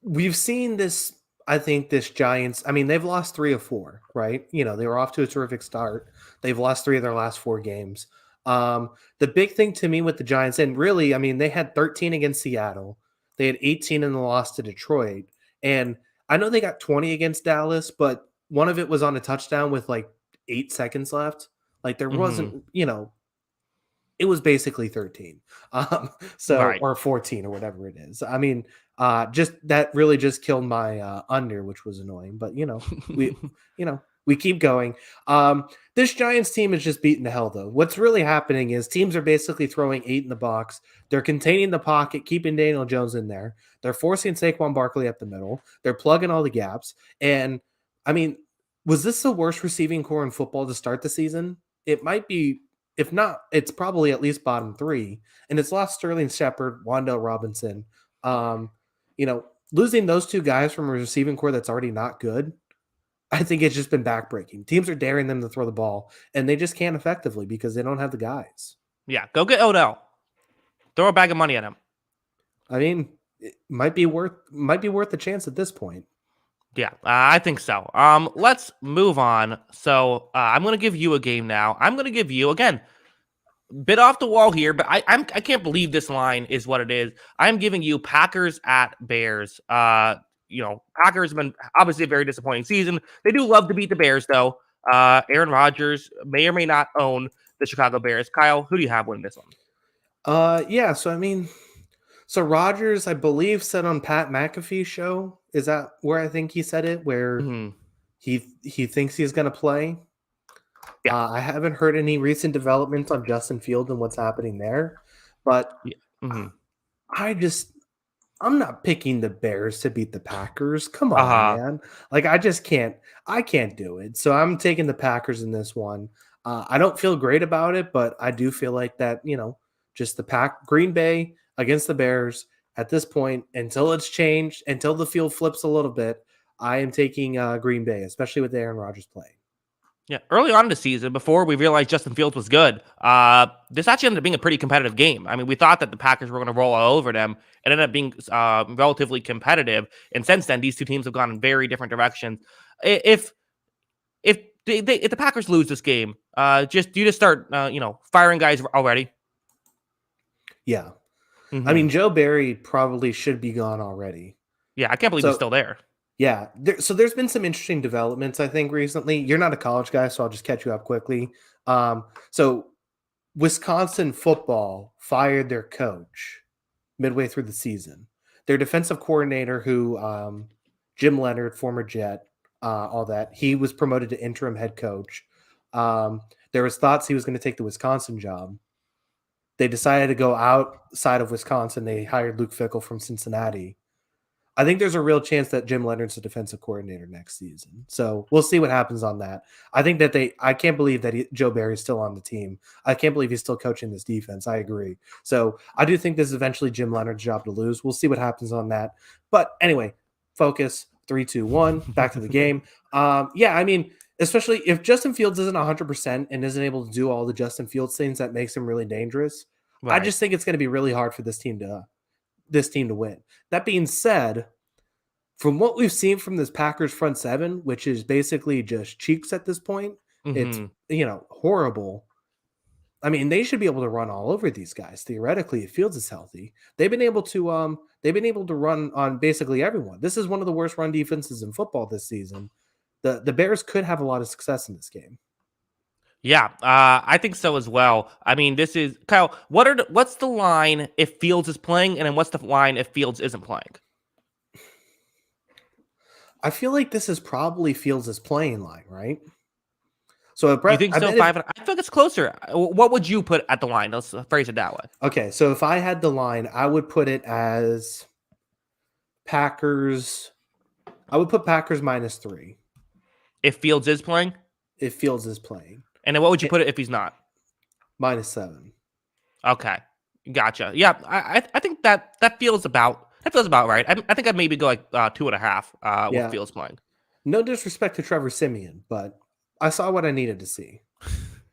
we've seen this. I think this Giants. I mean, they've lost 3 of 4, right? They were off to a terrific start. They've lost 3 of their last 4 games. The big thing to me with the Giants, and really, I mean, they had 13 against Seattle. They had 18 in the loss to Detroit, and I know they got 20 against Dallas, but one of it was on a touchdown with like 8 seconds left. Like there wasn't, it was basically 13. Right. Or 14 or whatever it is. I mean, just that really just killed my under, which was annoying. But we keep going. This Giants team is just beating the hell though. What's really happening is teams are basically throwing 8 in the box. They're containing the pocket, keeping Daniel Jones in there. They're forcing Saquon Barkley up the middle. They're plugging all the gaps. And I mean, was this the worst receiving core in football to start the season? It might be. If not, it's probably at least bottom 3. And it's lost Sterling Shepard, Wan'Dale Robinson. Losing those 2 guys from a receiving core that's already not good, I think it's just been backbreaking. Teams are daring them to throw the ball, and they just can't effectively because they don't have the guys. Yeah, go get Odell. Throw a bag of money at him. I mean, it might be worth a chance at this point. Yeah, I think so. Let's move on. So I'm going to give you a game now. I'm going to give you again bit off the wall here, but I can't believe this line is what it is. I'm giving you Packers at Bears. Packers have been obviously a very disappointing season. They do love to beat the Bears though. Aaron Rodgers may or may not own the Chicago Bears. Kyle, who do you have winning this one? Yeah. So Rogers, I believe, said on Pat McAfee's show. Is that where I think he said it? Where Mm-hmm. he thinks he's going to play. Yeah. I haven't heard any recent developments on Justin Fields and what's happening there, but Yeah. Mm-hmm. I'm not picking the Bears to beat the Packers. Come on, Uh-huh. man. Like I just can't. I can't do it. So I'm taking the Packers in this one. I don't feel great about it, but I do feel like that. Just the Green Bay against the Bears at this point until it's changed, until the field flips a little bit. I am taking Green Bay, especially with Aaron Rodgers playing. Yeah, early on in the season, before we realized Justin Fields was good, this actually ended up being a pretty competitive game. I mean, we thought that the Packers were going to roll all over them. It ended up being relatively competitive, and since then, these two teams have gone in very different directions. If the Packers lose this game, do you just start firing guys already? Yeah. Mm-hmm. I mean, Joe Barry probably should be gone already. Yeah, I can't believe he's still there. Yeah. So there's been some interesting developments, I think, recently. You're not a college guy, so I'll just catch you up quickly. So Wisconsin football fired their coach midway through the season. Their defensive coordinator, who Jim Leonard, former Jet, all that, he was promoted to interim head coach. There was thoughts he was going to take the Wisconsin job. They decided to go outside of Wisconsin. They hired Luke Fickell from Cincinnati. I think there's a real chance that Jim Leonard's the defensive coordinator next season. So we'll see what happens on that. I think that I can't believe that Joe Barry's still on the team. I can't believe he's still coaching this defense. I agree. So I do think this is eventually Jim Leonard's job to lose. We'll see what happens on that. But anyway, focus. 3, 2, 1. Back to the game. I mean, especially if Justin Fields isn't 100% and isn't able to do all the Justin Fields things that makes him really dangerous, Right. I just think it's going to be really hard for this team to win. That being said, from what we've seen from this Packers front seven, which is basically just cheeks at this point, it's horrible. I mean, they should be able to run all over these guys. Theoretically, if Fields is healthy, they've been able to run on basically everyone. This is one of the worst run defenses in football this season. The Bears could have a lot of success in this game. Yeah, I think so as well. I mean, this is Kyle. What's the line if Fields is playing, and then what's the line if Fields isn't playing? I feel like this is probably Fields' playing line, right? So You think so? I feel like it's closer. What would you put at the line? Let's phrase it that way. Okay, so if I had the line, I would put it as Packers. I would put Packers -3. If Fields is playing? If Fields is playing. And then what would you put it if he's not? -7. Okay. Gotcha. Yeah, I think that feels about right. I think I'd maybe go like 2.5 with Fields playing. No disrespect to Trevor Siemian, but I saw what I needed to see.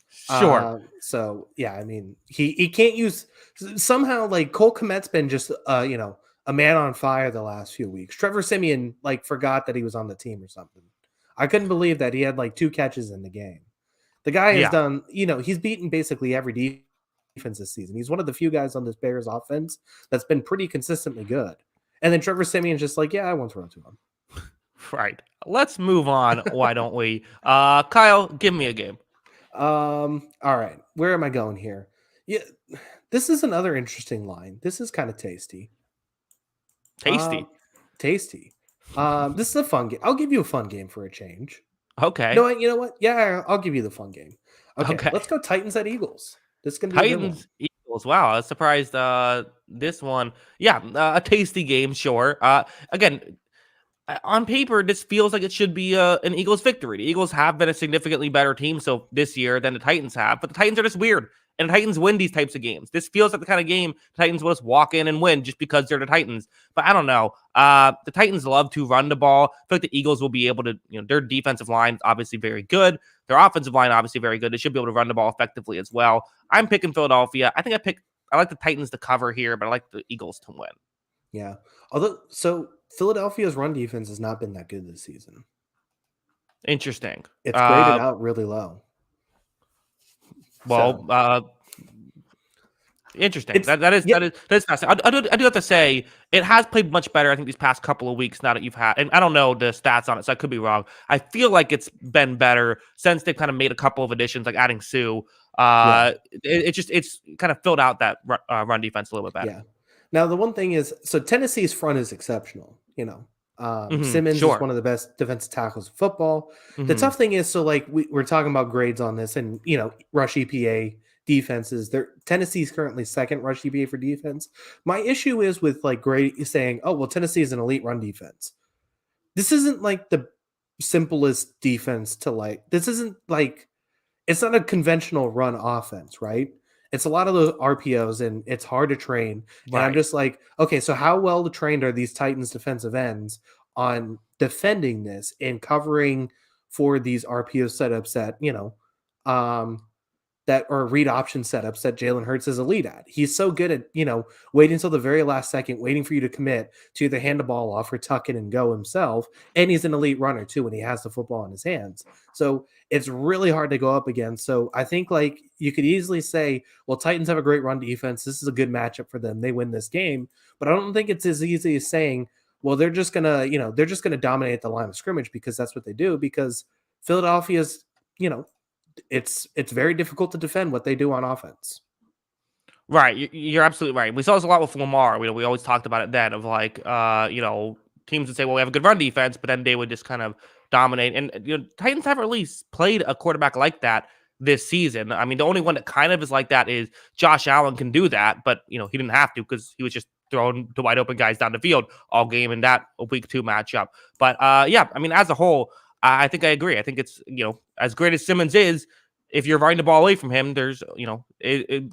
Sure. So yeah, I mean, he can't use somehow like Cole Kmet's been just a man on fire the last few weeks. Trevor Siemian forgot that he was on the team or something. I couldn't believe that he had 2 catches in the game. The guy has done, he's beaten basically every defense this season. He's one of the few guys on this Bears offense that's been pretty consistently good. And then Trevor Siemian's just I won't throw to him. Right. Let's move on. Why don't we? Kyle, give me a game. All right. Where am I going here? Yeah, this is another interesting line. This is kind of tasty. Tasty. Tasty. This is a fun game. I'll give you a fun game for a change. Okay. No, you know what? Yeah, I'll give you the fun game. Okay. Let's go Titans at Eagles. This is gonna be Titans Eagles. Wow, I was surprised. This one, a tasty game, sure. Again, on paper, this feels like it should be an Eagles victory. The Eagles have been a significantly better team this year than the Titans have, but the Titans are just weird. And the Titans win these types of games. This feels like the kind of game the Titans will just walk in and win just because they're the Titans. But I don't know. The Titans love to run the ball. I feel like the Eagles will be able to, their defensive line is obviously very good. Their offensive line obviously very good. They should be able to run the ball effectively as well. I'm picking Philadelphia. I like the Titans to cover here, but I like the Eagles to win. Yeah. Although, so Philadelphia's run defense has not been that good this season. Interesting. It's graded out really low. Well, So interesting. it's That's fascinating. I do have to say it has played much better. I think these past couple of weeks now that you've had, and I don't know the stats on it, so I could be wrong. I feel like it's been better since they've kind of made a couple of additions, like adding Sue. It's kind of filled out that run defense a little bit better. Yeah. Now the one thing is, so Tennessee's front is exceptional. Simmons is Sure. one of the best defensive tackles in football. The Mm-hmm. tough thing is, so like we're talking about grades on this, and rush EPA defenses. Tennessee's currently second rush EPA for defense. My issue is with like grade saying, oh well, Tennessee is an elite run defense. This isn't like the simplest defense to like. This isn't like it's not a conventional run offense, right? It's a lot of those RPOs and it's hard to train. And I'm Right. just like, okay, so how well trained are these Titans defensive ends on defending this and covering for these RPO setups that, that or read option setups that Jalen Hurts is elite at. He's so good at, waiting until the very last second, waiting for you to commit to either hand the ball off or tuck it and go himself. And he's an elite runner too when he has the football in his hands. So it's really hard to go up against. So I think like you could easily say, well, Titans have a great run defense. This is a good matchup for them. They win this game. But I don't think it's as easy as saying, well, they're just gonna dominate the line of scrimmage because that's what they do. Because Philadelphia's, it's very difficult to defend what they do on offense. Right, you're absolutely right. We saw this a lot with Lamar. We always talked about it then of like, teams would say, "Well, we have a good run defense," but then they would just kind of dominate. And Titans haven't really played a quarterback like that this season. I mean, the only one that kind of is like that is Josh Allen can do that, but he didn't have to because he was just throwing the wide open guys down the field all game in that week 2 matchup. But yeah, I mean, as a whole, I think I agree. I think it's as great as Simmons is, if you're running the ball away from him, there's, you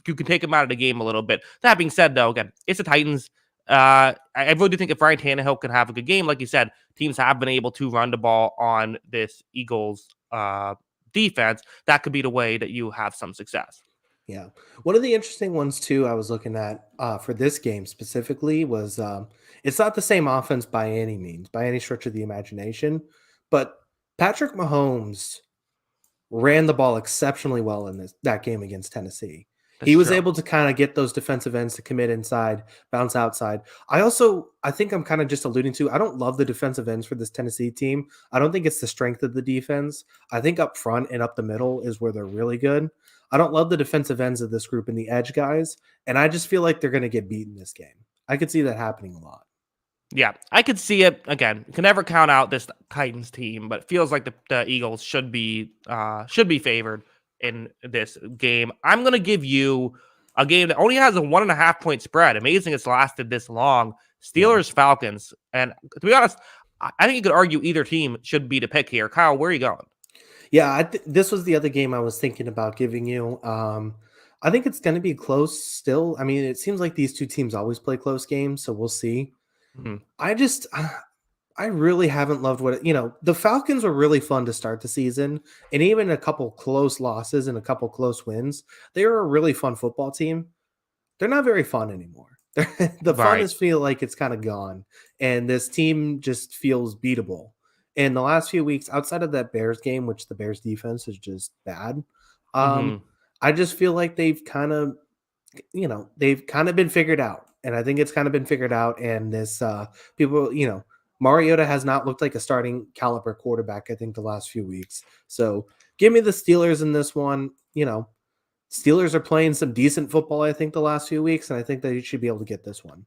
can take him out of the game a little bit. That being said, though, again, it's the Titans. I really do think if Ryan Tannehill can have a good game, like you said, teams have been able to run the ball on this Eagles defense. That could be the way that you have some success. Yeah. One of the interesting ones, too, I was looking at for this game specifically was it's not the same offense by any means, by any stretch of the imagination, but Patrick Mahomes ran the ball exceptionally well in that game against Tennessee. That's He was true. able to kind of get those defensive ends to commit inside, bounce outside. I think I'm kind of just alluding to, I don't love the defensive ends for this Tennessee team. I don't think it's the strength of the defense. I think up front and up the middle is where they're really good. I don't love the defensive ends of this group and the edge guys. And I just feel like they're going to get beaten this game. I could see that happening a lot. Yeah, I could see it. Again, can never count out this Titans team, but it feels like the Eagles should be favored in this game. I'm gonna give you a game that only has a 1.5 point spread. Amazing it's lasted this long. Steelers Falcons, and to be honest, I think you could argue either team should be the pick here. Kyle, where are you going? Yeah, this was the other game I was thinking about giving you. I think it's going to be close still. I mean, it seems like these two teams always play close games, so we'll see. Mhm. I really haven't loved the Falcons were really fun to start the season, and even a couple close losses and a couple close wins. They were a really fun football team. They're not very fun anymore. The fun Right. is feel like it's kind of gone, and this team just feels beatable. In the last few weeks, outside of that Bears game, which the Bears defense is just bad, um, Hmm. I just feel like they've kind of been figured out. And I think it's kind of been figured out. And this people, Mariota has not looked like a starting caliber quarterback, I think, the last few weeks. So give me the Steelers in this one. Steelers are playing some decent football, I think, the last few weeks, and I think they should be able to get this one.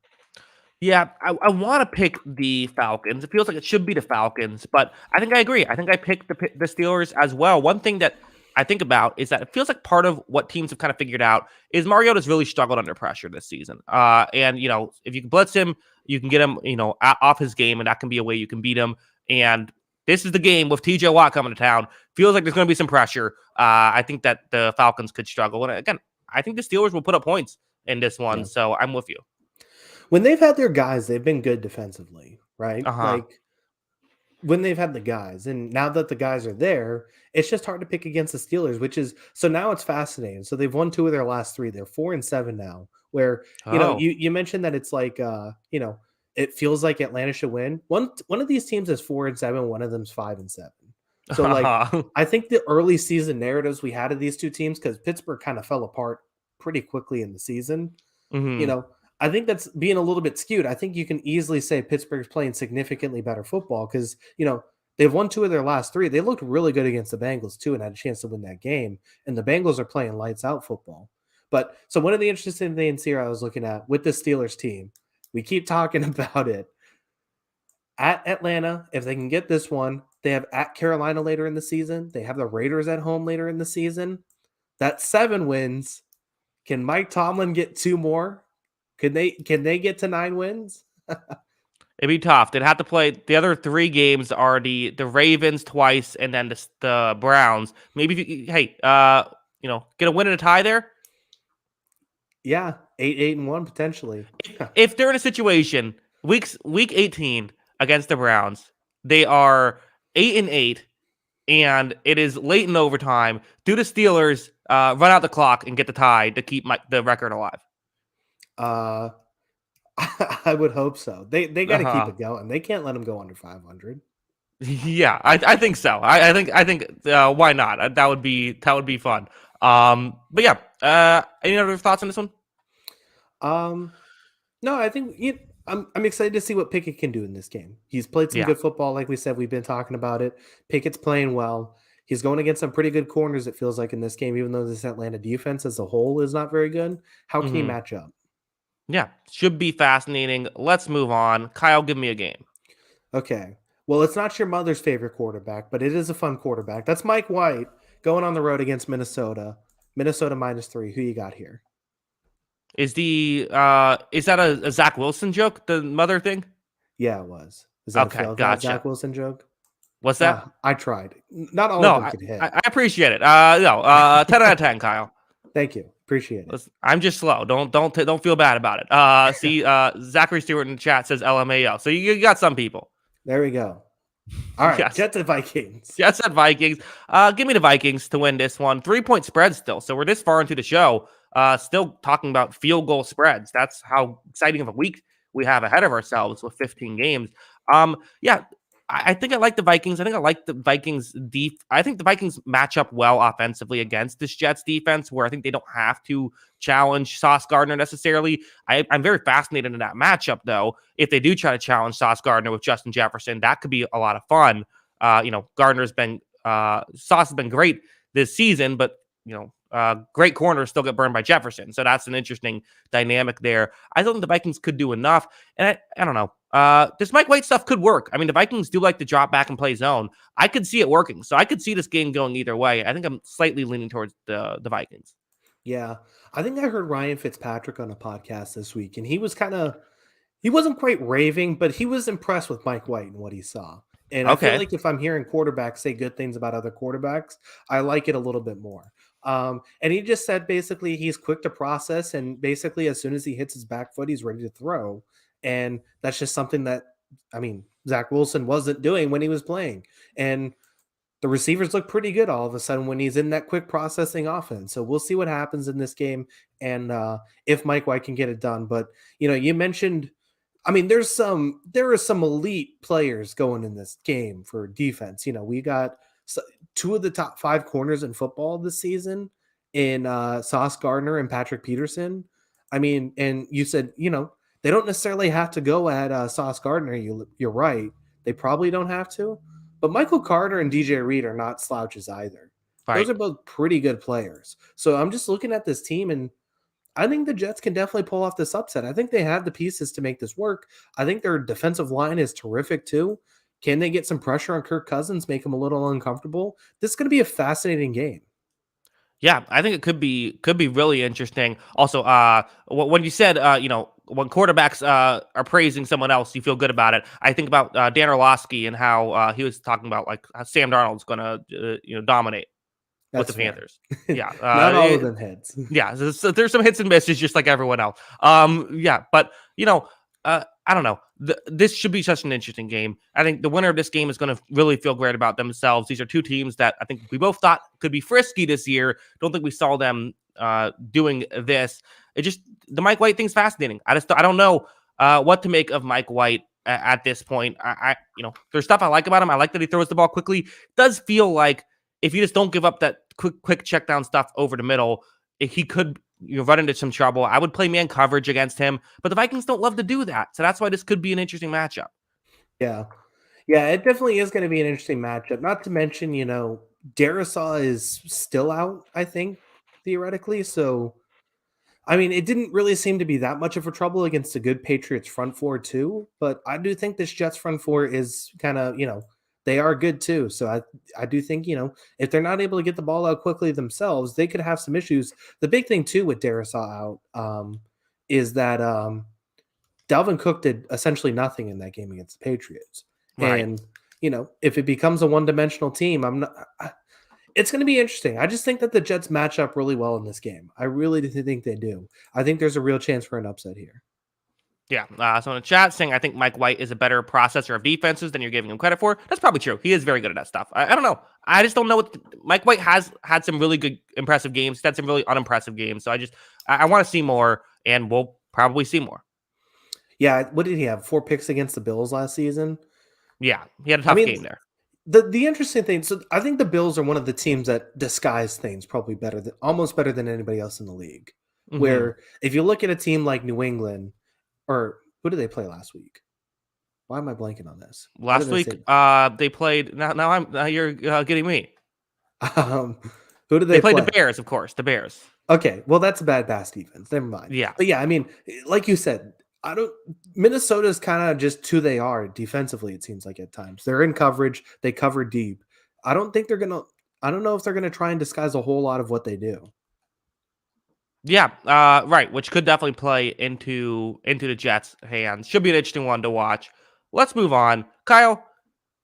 Yeah, I want to pick the Falcons. It feels like it should be the Falcons, but I think I agree. I think I picked the Steelers as well. One thing that I think about is that it feels like part of what teams have kind of figured out is Mariota's really struggled under pressure this season. And if you can blitz him, you can get him, off his game, and that can be a way you can beat him. And this is the game with TJ Watt coming to town. Feels like there's going to be some pressure. I think that the Falcons could struggle, and again, I think the Steelers will put up points in this one. Yeah. So I'm with you. When they've had their guys, they've been good defensively, right? Uh huh. Like when they've had the guys, and now that the guys are there, it's just hard to pick against the Steelers, which is so now it's fascinating. So they've won 2 of their last 3. They're 4-7 now. Where Oh. you mentioned that it's like it feels like Atlanta should win. One of these teams is 4-7, one of them's 5-7. So like I think the early season narratives we had of these two teams, because Pittsburgh kind of fell apart pretty quickly in the season, Mhm. I think that's being a little bit skewed. I think you can easily say Pittsburgh's playing significantly better football because, they've won 2 of their last 3. They looked really good against the Bengals too and had a chance to win that game. And the Bengals are playing lights out football. But so one of the interesting things here I was looking at with the Steelers team, we keep talking about it. At Atlanta, if they can get this one, they have at Carolina later in the season. They have the Raiders at home later in the season. That's 7 wins. Can Mike Tomlin get 2 more? Can they get to 9 wins? It'd be tough. They'd have to play the other 3 games are the Ravens twice and then the Browns. Maybe if you, hey, get a win and a tie there. Yeah, 8-1 potentially. If they're in a situation week 18 against the Browns, they are 8-8, and it is late in overtime. Do the Steelers run out the clock and get the tie to keep the record alive? I would hope so. They got to keep it going. They can't let them go under 500. Yeah, I think so. I think why not? That would be fun. But yeah, any other thoughts on this one? No, I think I'm excited to see what Pickett can do in this game. He's played some good football, like we said. We've been talking about it. Pickett's playing well. He's going against some pretty good corners, it feels like, in this game, even though this Atlanta defense as a whole is not very good. How can he match up? Yeah, should be fascinating. Let's move on. Kyle, give me a game. Okay. Well, it's not your mother's favorite quarterback, but it is a fun quarterback. That's Mike White going on the road against Minnesota. Minnesota -3. Who you got here? Is that a Zach Wilson joke, the mother thing? Yeah, it was. Is that okay? A gotcha. Zach Wilson joke? What's that? I tried. Not all of them could hit. I appreciate it. 10 out of 10, Kyle. Thank you. Appreciate it. Listen, I'm just slow. Don't feel bad about it. See, Zachary Stewart in the chat says LMAO. So you got some people. There we go. All right, yes. Jets at Vikings. Jets at Vikings. Give me the Vikings to win this one. 3-point spread still. So we're this far into the show. Still talking about field goal spreads. That's how exciting of a week we have ahead of ourselves with 15 games. Yeah, I think I like the Vikings. I think I like the Vikings I think the Vikings match up well offensively against this Jets defense, where I think they don't have to challenge Sauce Gardner necessarily. I'm very fascinated in that matchup, though. If they do try to challenge Sauce Gardner with Justin Jefferson, that could be a lot of fun. Sauce has been great this season, but great corners still get burned by Jefferson. So that's an interesting dynamic there. I think the Vikings could do enough. And I don't know. This Mike White stuff could work. I mean, the Vikings do like to drop back and play zone. I could see it working. So I could see this game going either way. I think I'm slightly leaning towards the Vikings. Yeah. I think I heard Ryan Fitzpatrick on a podcast this week, and he wasn't quite raving, but he was impressed with Mike White and what he saw. And I feel like if I'm hearing quarterbacks say good things about other quarterbacks, I like it a little bit more. And he just said basically he's quick to process, and basically as soon as he hits his back foot, he's ready to throw. And that's just something that, Zach Wilson wasn't doing when he was playing. And the receivers look pretty good all of a sudden when he's in that quick processing offense. So we'll see what happens in this game and if Mike White can get it done. But, you mentioned, there are some elite players going in this game for defense. We got 2 of the top 5 corners in football this season in Sauce Gardner and Patrick Peterson. And you said, they don't necessarily have to go at Sauce Gardner. You're right. They probably don't have to. But Michael Carter and DJ Reed are not slouches either. Right. Those are both pretty good players. So I'm just looking at this team, and I think the Jets can definitely pull off this upset. I think they have the pieces to make this work. I think their defensive line is terrific too. Can they get some pressure on Kirk Cousins, make him a little uncomfortable? This is going to be a fascinating game. Yeah, I think it could be really interesting. Also, when you said, when quarterbacks are praising someone else, you feel good about it. I think about Dan Orlovsky and how he was talking about how Sam Darnold's going to dominate with the Panthers. Yeah, not all of them hits. Yeah, so there's some hits and misses just like everyone else. Yeah, but I don't know. This should be such an interesting game. I think the winner of this game is going to really feel great about themselves. These are 2 teams that I think we both thought could be frisky this year. Don't think we saw them doing this. The Mike White thing's fascinating. I don't know. what to make of Mike White at this point. There's stuff I like about him. I like that he throws the ball quickly. It does feel like if you just don't give up that quick check down stuff over the middle, he could run into some trouble. I would play man coverage against him, but the Vikings don't love to do that. So that's why this could be an interesting matchup. Yeah. Yeah, it definitely is going to be an interesting matchup. Not to mention, Darisaw is still out, I think, theoretically. So, I mean, it didn't really seem to be that much of a trouble against a good Patriots front four, too. But I do think this Jets front four is kind of, they are good, too. So I do think, if they're not able to get the ball out quickly themselves, they could have some issues. The big thing, too, with Darisaw out is that Dalvin Cook did essentially nothing in that game against the Patriots. Right. And, if it becomes a one-dimensional team, it's going to be interesting. I just think that the Jets match up really well in this game. I really think they do. I think there's a real chance for an upset here. Yeah. So in the chat saying, I think Mike White is a better processor of defenses than you're giving him credit for. That's probably true. He is very good at that stuff. I don't know. I just don't know what Mike White has had some really good, impressive games. Had some really unimpressive games. So I want to see more, and we'll probably see more. Yeah. What did he have? 4 picks against the Bills last season? Yeah. He had a tough game there. The interesting thing, so I think the Bills are one of the teams that disguise things probably almost better than anybody else in the league. Mm-hmm. Where if you look at a team like New England, or who did they play last week? Why am I blanking on this? Last week, they played. Now you're getting me. Who did they play? Played the Bears, of course. The Bears. Okay, well that's a bad pass defense. Never mind. Yeah, but yeah, I mean, like you said, Minnesota's kind of just who they are defensively. It seems like at times they're in coverage, they cover deep. I don't know if they're gonna try and disguise a whole lot of what they do. Yeah, right, which could definitely play into the Jets' hands. Should be an interesting one to watch. Let's move on. Kyle,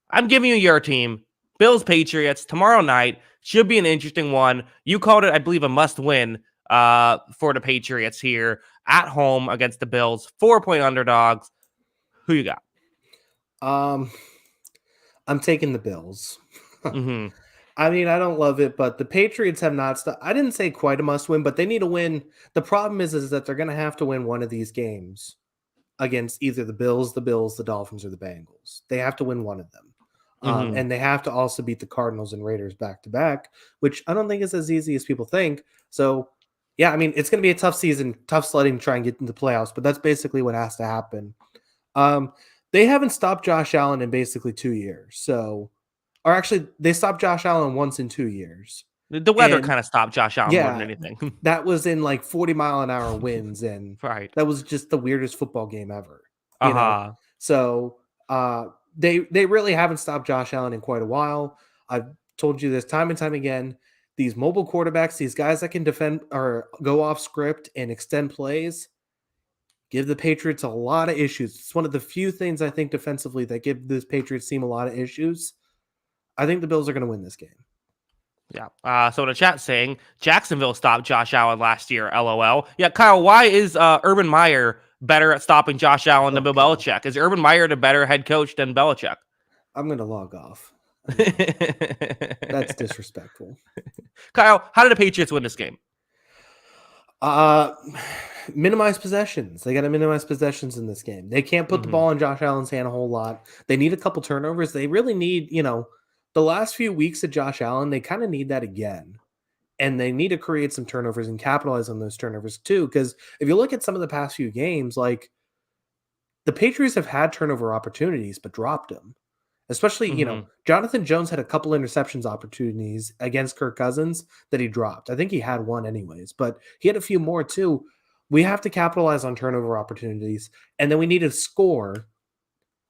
I'm giving you your team. Bills Patriots tomorrow night should be an interesting one. You called it, I believe, a must-win for the Patriots here at home against the Bills. 4-point underdogs. Who you got? I'm taking the Bills. Mm-hmm. I mean, I don't love it, but the Patriots have not stopped. I didn't say quite a must-win, but they need to win. The problem is that they're going to have to win one of these games against either the Bills, the Dolphins, or the Bengals. They have to win one of them. And they have to also beat the Cardinals and Raiders back-to-back, which I don't think is as easy as people think. So, yeah, I mean, it's going to be a tough season, tough sledding to try and get into the playoffs, but that's basically what has to happen. They haven't stopped Josh Allen in basically 2 years. So, or actually, they stopped Josh Allen once in 2 years. The weather kind of stopped Josh Allen more than anything. That was in like 40-mile-an-hour winds, and right. That was just the weirdest football game ever. You know? So they really haven't stopped Josh Allen in quite a while. I've told you this time and time again. These mobile quarterbacks, these guys that can defend or go off script and extend plays, give the Patriots a lot of issues. It's one of the few things I think defensively that give this Patriots team a lot of issues. I think the Bills are going to win this game. Yeah. So in the chat saying Jacksonville stopped Josh Allen last year. LOL. Yeah, Kyle. Why is Urban Meyer better at stopping Josh Allen than Bill Belichick? Is Urban Meyer the better head coach than Belichick? I'm going to log off. That's disrespectful. Kyle, how did the Patriots win this game? Minimize possessions. They got to minimize possessions in this game. They can't put the ball in Josh Allen's hand a whole lot. They need a couple turnovers. They really need, the last few weeks of Josh Allen, they kind of need that again. And they need to create some turnovers and capitalize on those turnovers too. Because if you look at some of the past few games, like the Patriots have had turnover opportunities, but dropped them. Especially, Jonathan Jones had a couple interceptions opportunities against Kirk Cousins that he dropped. I think he had one anyways, but he had a few more too. We have to capitalize on turnover opportunities. And then we need to score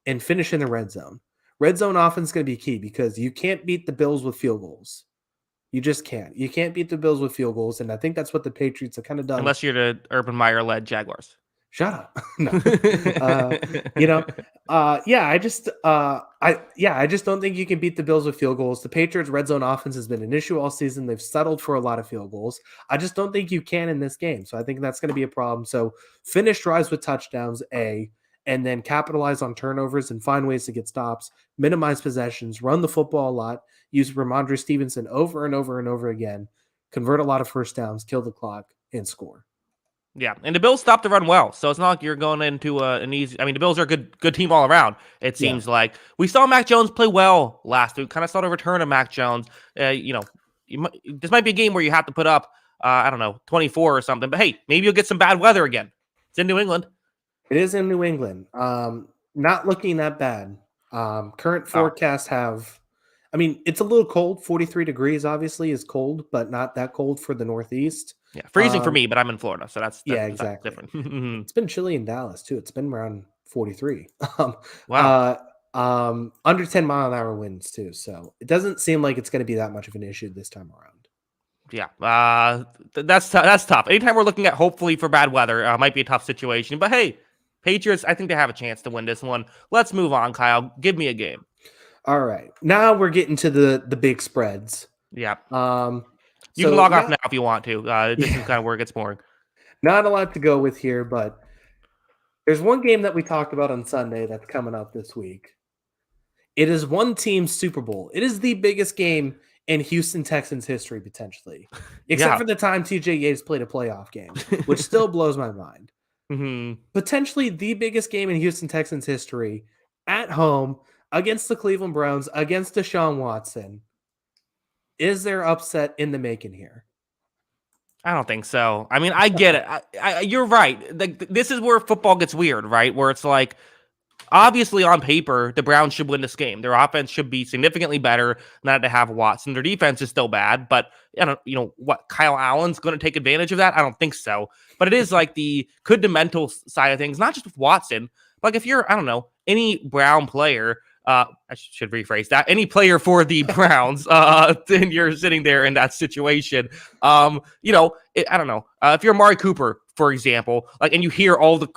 and finish in the red zone. Red zone offense is going to be key because you can't beat the Bills with field goals. You just can't. You can't beat the Bills with field goals, and I think that's what the Patriots have kind of done. Unless you're the Urban Meyer-led Jaguars. Shut up. No. I just don't think you can beat the Bills with field goals. The Patriots' red zone offense has been an issue all season. They've settled for a lot of field goals. I just don't think you can in this game. So I think that's going to be a problem. So finish drives with touchdowns, and then capitalize on turnovers and find ways to get stops, minimize possessions, run the football a lot, use Ramondre Stevenson over and over and over again, convert a lot of first downs, kill the clock, and score. Yeah, and the Bills stopped the run well, so it's not like you're going into an easy. I mean, the Bills are a good team all around. It Yeah. seems like we saw Mac Jones play well last week. Kind of saw the return of Mac Jones. This might be a game where you have to put up, I don't know, 24 or something. But hey, maybe you'll get some bad weather again. It's in New England. It is in New England. Not looking that bad. Current Oh, forecasts have, I mean, it's a little cold. 43 degrees obviously is cold, but not that cold for the Northeast. yeah, freezing for me, but I'm in Florida, so Yeah, that's exactly. different. It's been chilly in Dallas too. It's been around 43. Um, Wow. Under 10-mile-an-hour winds too. So it doesn't seem like it's going to be that much of an issue this time around. Yeah, that's tough. Anytime we're looking at hopefully for bad weather, might be a tough situation. But hey, Patriots, I think they have a chance to win this one. Let's move on, Kyle. Give me a game. All right. Now we're getting to the big spreads. Yeah, Um, you can so log off not now if you want to. This is yeah, kind of where it gets boring. not a lot to go with here, but there's one game that we talked about on Sunday that's coming up this week. It is one team's Super Bowl. It is the biggest game in Houston Texans history, potentially, except Yeah. for the time TJ Yates played a playoff game, which still blows my mind. Hmm. Potentially the biggest game in Houston Texans history at home against the Cleveland Browns, against Deshaun Watson. Is there upset in the making here? I don't think so. I mean, I get it. You're right. Like this is where football gets weird, right? Where it's like, obviously, on paper, the Browns should win this game. Their offense should be significantly better than to have Watson. Their defense is still bad, but I don't, what? Kyle Allen's going to take advantage of that? I don't think so. But it is like could the mental side of things, not just with Watson. Like if you're, I don't know, any Brown player. I should rephrase that. Any player for the Browns, then you're sitting there in that situation. I don't know. If you're Amari Cooper, for example, like, and you hear all the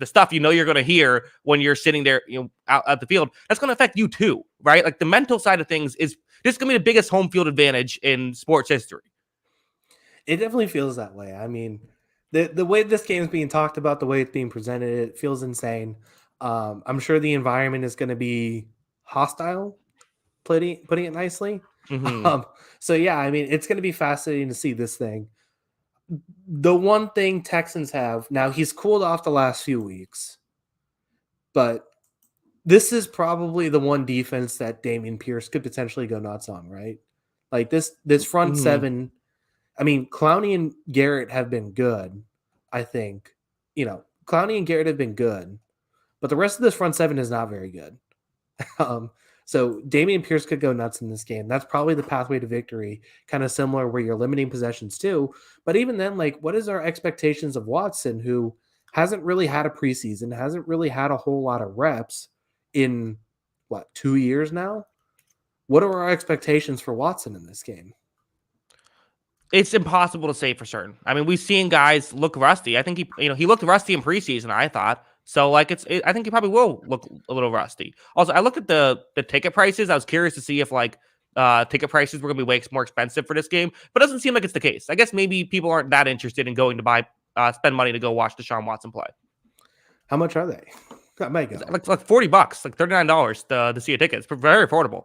stuff you're going to hear when you're sitting there, out at the field, that's going to affect you too, right? Like the mental side of things is this going to be the biggest home field advantage in sports history. It definitely feels that way. I mean, the way this game is being talked about, the way it's being presented, it feels insane. I'm sure the environment is going to be hostile, putting it nicely. Mm-hmm. So yeah, I mean, it's going to be fascinating to see this thing. The one thing Texans have now, he's cooled off the last few weeks, but this is probably the one defense that Dameon Pierce could potentially go nuts on, right? Like this front Mm-hmm. seven. I mean, Clowney and Garrett have been good. I think, Clowney and Garrett have been good, but the rest of this front seven is not very good. So Dameon Pierce could go nuts in this game. That's probably the pathway to victory, kind of similar where you're limiting possessions too. But even then, like, what is our expectations of Watson, who hasn't really had a preseason, hasn't really had a whole lot of reps in 2 years now? What are our expectations for Watson in this game? It's impossible to say for certain. I mean, we've seen guys look rusty. I think he looked rusty in preseason. I thought so. Like I think he probably will look a little rusty. Also, I looked at the ticket prices. I was curious to see if ticket prices were going to be way more expensive for this game, but it doesn't seem like it's the case. I guess maybe people aren't that interested in going to spend money to go watch Deshaun Watson play. How much are they? I might go. Like $40, like $39 to see a ticket. It's very affordable.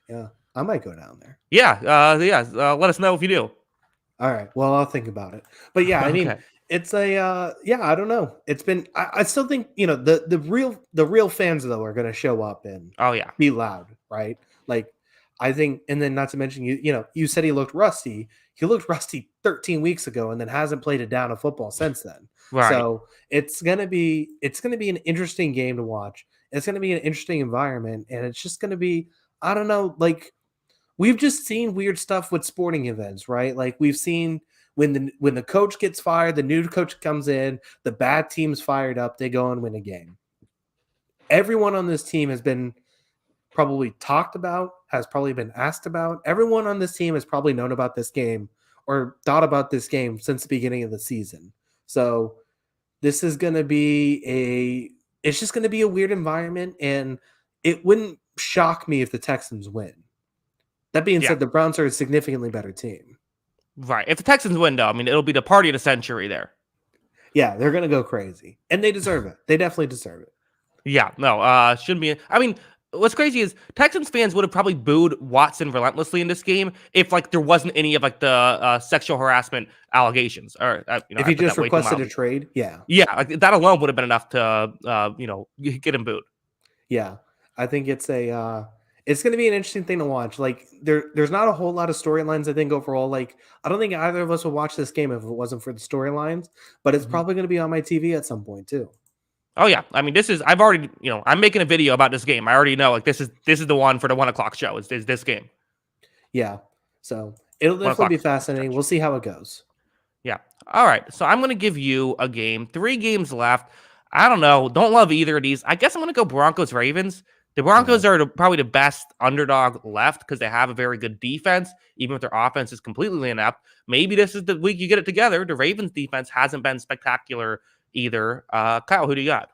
Yeah, I might go down there. Yeah, let us know if you do. All right. Well, I'll think about it. But yeah, I mean, Okay. it's I don't know. It's been I still think, the real fans though are gonna show up and Oh yeah. be loud, right? Like I think, and then not to mention you said he looked rusty. He looked rusty 13 weeks ago and then hasn't played a down of football since then. Right. So it's gonna be an interesting game to watch. It's gonna be an interesting environment, and it's just gonna be, I don't know, like we've just seen weird stuff with sporting events, right? Like we've seen when the coach gets fired, the new coach comes in, the bad team's fired up, they go and win a game. Everyone on this team has been probably talked about, has probably been asked about. Everyone on this team has probably known about this game or thought about this game since the beginning of the season. So this is going to be it's just going to be a weird environment, and it wouldn't shock me if the Texans win. That being Yeah. said, the Browns are a significantly better team. Right. If the Texans win, though, I mean, it'll be the party of the century there. Yeah, they're going to go crazy, and they deserve it. They definitely deserve it. Yeah. No. Shouldn't be. I mean, what's crazy is Texans fans would have probably booed Watson relentlessly in this game if like there wasn't any of like the sexual harassment allegations, or If I he put just that way too requested a mildly. trade, yeah. Yeah, like that alone would have been enough to get him booed. Yeah, I think it's going to be an interesting thing to watch. Like there's not a whole lot of storylines. I think overall, like I don't think either of us would watch this game if it wasn't for the storylines. But it's Mhm. probably going to be on my TV at some point too. Oh yeah, I mean I've already I'm making a video about this game. I already know like this is the one for the 1 o'clock show. Is this game Yeah, so it'll 1 o'clock definitely be fascinating. stretch? We'll see how it goes. Yeah. All right. So I'm going to give you a game. 3 games left. I don't know. Don't love either of these. I guess I'm going to go Broncos Ravens. The Yeah, Broncos are probably the best underdog left because they have a very good defense, even if their offense is completely inept. Maybe this is the week you get it together. The Ravens defense hasn't been spectacular either. Kyle, who do you got?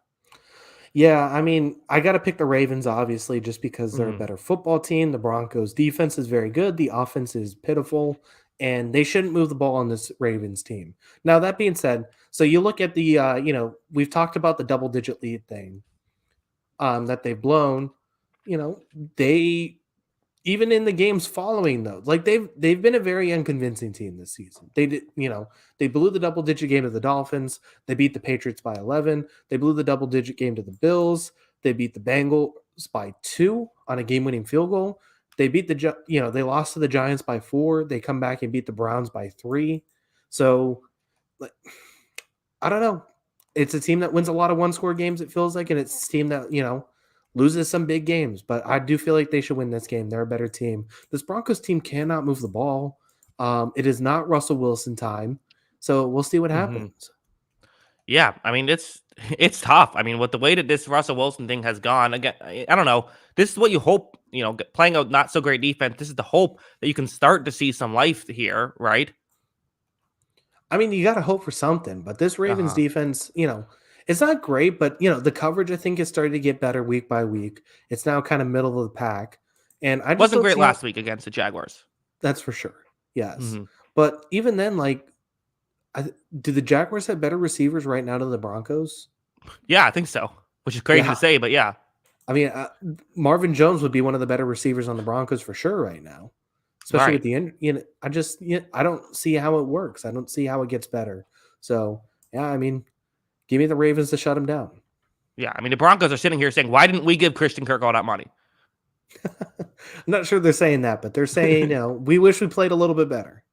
yeah. I mean, I got to pick the Ravens obviously just because they're a Mhm. better football team. The Broncos defense is very good. The offense is pitiful, and they shouldn't move the ball on this Ravens team. Now that being said, so you look at the we've talked about the double digit lead thing that they've blown. You know, they even in the games following though, like they've been a very unconvincing team this season. They did, they blew the double digit game to the Dolphins. They beat the Patriots by 11. They blew the double digit game to the Bills. They beat the Bengals by 2 on a game winning field goal. They beat they lost to the Giants by 4. They come back and beat the Browns by 3. So, like, I don't know. It's a team that wins a lot of one score games, it feels like, and it's a team that, loses some big games. But I do feel like they should win this game. They're a better team. This Broncos team cannot move the ball. It is not Russell Wilson time. So we'll see what Mhm. happens. Yeah, I mean it's tough. I mean, with the way that this Russell Wilson thing has gone, again, I don't know. This is what you hope. Playing a not so great defense. This is the hope that you can start to see some life here, right? I mean, you got to hope for something, but this Uh Ravens huh. defense, it's not great, but the coverage I think is starting to get better week by week. It's now kind of middle of the pack, and I just Wasn't don't great see how. last week against the Jaguars. That's for sure. Yes, Hmm. but even then, like, do the Jaguars have better receivers right now than the Broncos? Yeah, I think so. Which is crazy to Yeah, say, but yeah, I mean, Marvin Jones would be one of the better receivers on the Broncos for sure right now, especially right. with the end. I don't see how it works. I don't see how it gets better. So yeah, I mean, give me the Ravens to shut him down. Yeah, I mean the Broncos are sitting here saying, "Why didn't we give Christian Kirk all that money?" I'm not sure they're saying that, but they're saying, we wish we played a little bit better.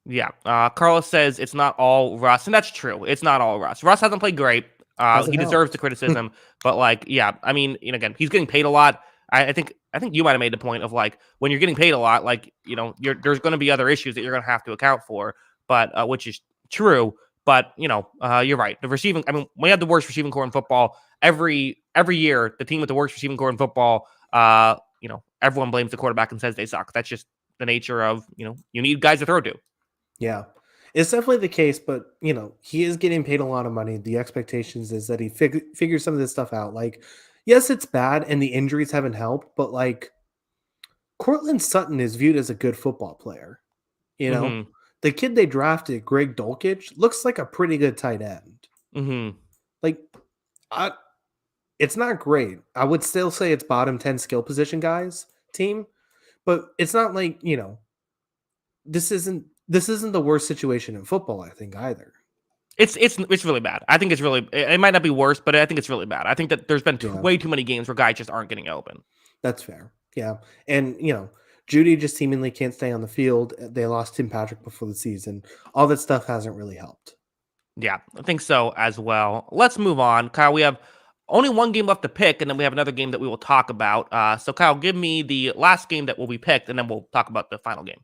Yeah. Carlos says it's not all Russ, and that's true. It's not all Russ. Russ hasn't played great. He Hasn't deserves the helped. criticism, but like, yeah, I mean, again, he's getting paid a lot. I think you might have made the point of like when you're getting paid a lot, like there's going to be other issues that you're going to have to account for, but which is true. But you're right. The receiving, I mean, we had the worst receiving core in football every year. The team with the worst receiving core in football, everyone blames the quarterback and says they suck. That's just the nature of you need guys to throw to. Yeah, it's definitely the case, but he is getting paid a lot of money. The expectations is that he figures some of this stuff out. Like, yes, it's bad and the injuries haven't helped, but like Cortland Sutton is viewed as a good football player. You know, Mhm. the kid they drafted, Greg Dulcich, looks like a pretty good tight end. Mhm. Like, I, it's not great. I would still say it's bottom 10 skill position guys team, but it's not like, this isn't the worst situation in football, I think, either. It's really bad. I think it's really it might not be worse, but I think it's really bad. I think that there's been Yeah, way too many games where guys just aren't getting open. that's fair. Yeah. And, Judy just seemingly can't stay on the field. They lost Tim Patrick before the season. All that stuff hasn't really helped. Yeah, I think so as well. Let's move on. Kyle, we have only one game left to pick, and then we have another game that we will talk about. So Kyle, give me the last game that will be picked, and then we'll talk about the final game.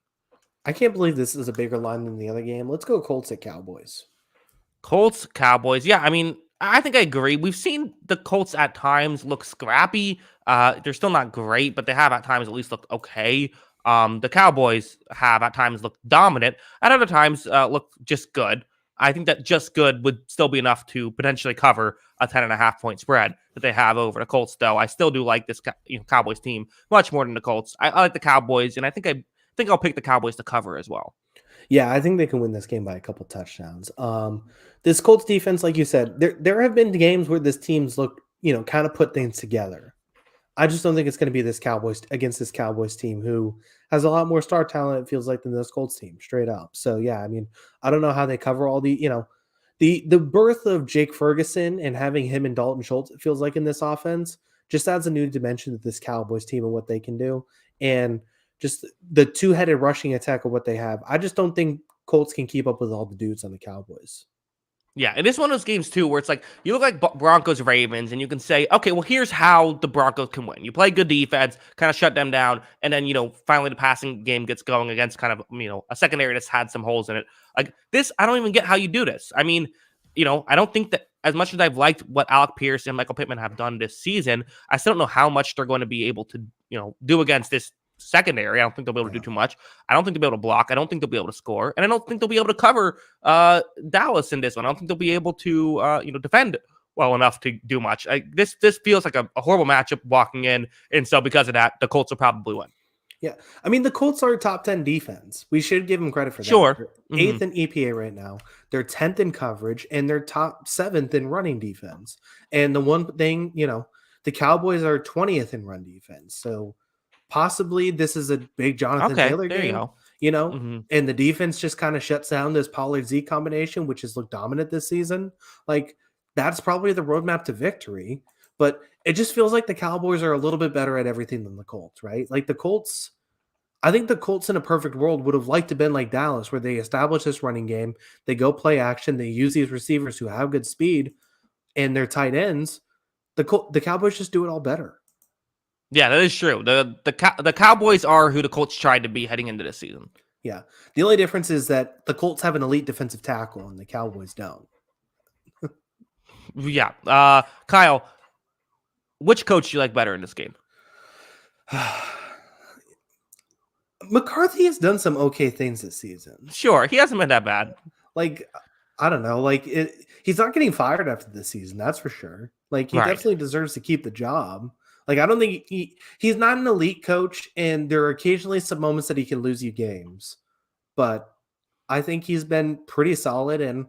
I can't believe this is a bigger line than the other game. Let's go Colts at Cowboys. Colts, Cowboys. Yeah, I mean, I think I agree. We've seen the Colts at times look scrappy. They're still not great, but they have at times at least looked okay. The Cowboys have at times looked dominant, at other times look just good. I think that just good would still be enough to potentially cover a 10.5 point spread that they have over the Colts. Though I still do like this Cowboys team much more than the Colts. I like the Cowboys, and I think I'll pick the Cowboys to cover as well. Yeah, I think they can win this game by a couple touchdowns. This Colts defense, like you said, there have been games where this team's looked, kind of put things together. I just don't think it's going to be this Cowboys team who has a lot more star talent, it feels like, than this Colts team, straight up. So yeah, I mean, I don't know how they cover all the birth of Jake Ferguson and having him and Dalton Schultz, it feels like, in this offense just adds a new dimension to this Cowboys team and what they can do. And just the two-headed rushing attack of what they have. I just don't think Colts can keep up with all the dudes on the Cowboys. Yeah, it is one of those games, too, where it's like, you look like Broncos-Ravens, and you can say, okay, well, here's how the Broncos can win. You play good defense, kind of shut them down, and then, finally the passing game gets going against kind of, a secondary that's had some holes in it. Like, this, I don't even get how you do this. I mean, I don't think that, as much as I've liked what Alec Pierce and Michael Pittman have done this season, I still don't know how much they're going to be able to, do against this secondary. I don't think they'll be able to do too much. I don't think they'll be able to block. I don't think they'll be able to score. And I don't think they'll be able to cover Dallas in this one. I don't think they'll be able to defend well enough to do much. This feels like a horrible matchup walking in. And so because of that, the Colts will probably win. Yeah. I mean, the Colts are a top 10 defense. We should give them credit for that. Sure. They're 8th in EPA right now. They're 10th in coverage, and they're top 7th in running defense. And the one thing, the Cowboys are 20th in run defense. So possibly this is a big Jonathan Taylor game, and the defense just kind of shuts down this Pollard-Z combination, which has looked dominant this season. Like, that's probably the roadmap to victory. But it just feels like the Cowboys are a little bit better at everything than the Colts, right? Like I think the Colts in a perfect world would have liked to been like Dallas, where they establish this running game, they go play action, they use these receivers who have good speed and their tight ends. The Cowboys just do it all better. Yeah, that is true. The Cowboys are who the Colts tried to be heading into this season. Yeah. The only difference is that the Colts have an elite defensive tackle and the Cowboys don't. Yeah. Kyle, which coach do you like better in this game? McCarthy has done some okay things this season. Sure. He hasn't been that bad. Like, I don't know. Like, he's not getting fired after this season. That's for sure. Like, he definitely deserves to keep the job. Like, I don't think he's not an elite coach, and there are occasionally some moments that he can lose you games. But I think he's been pretty solid, and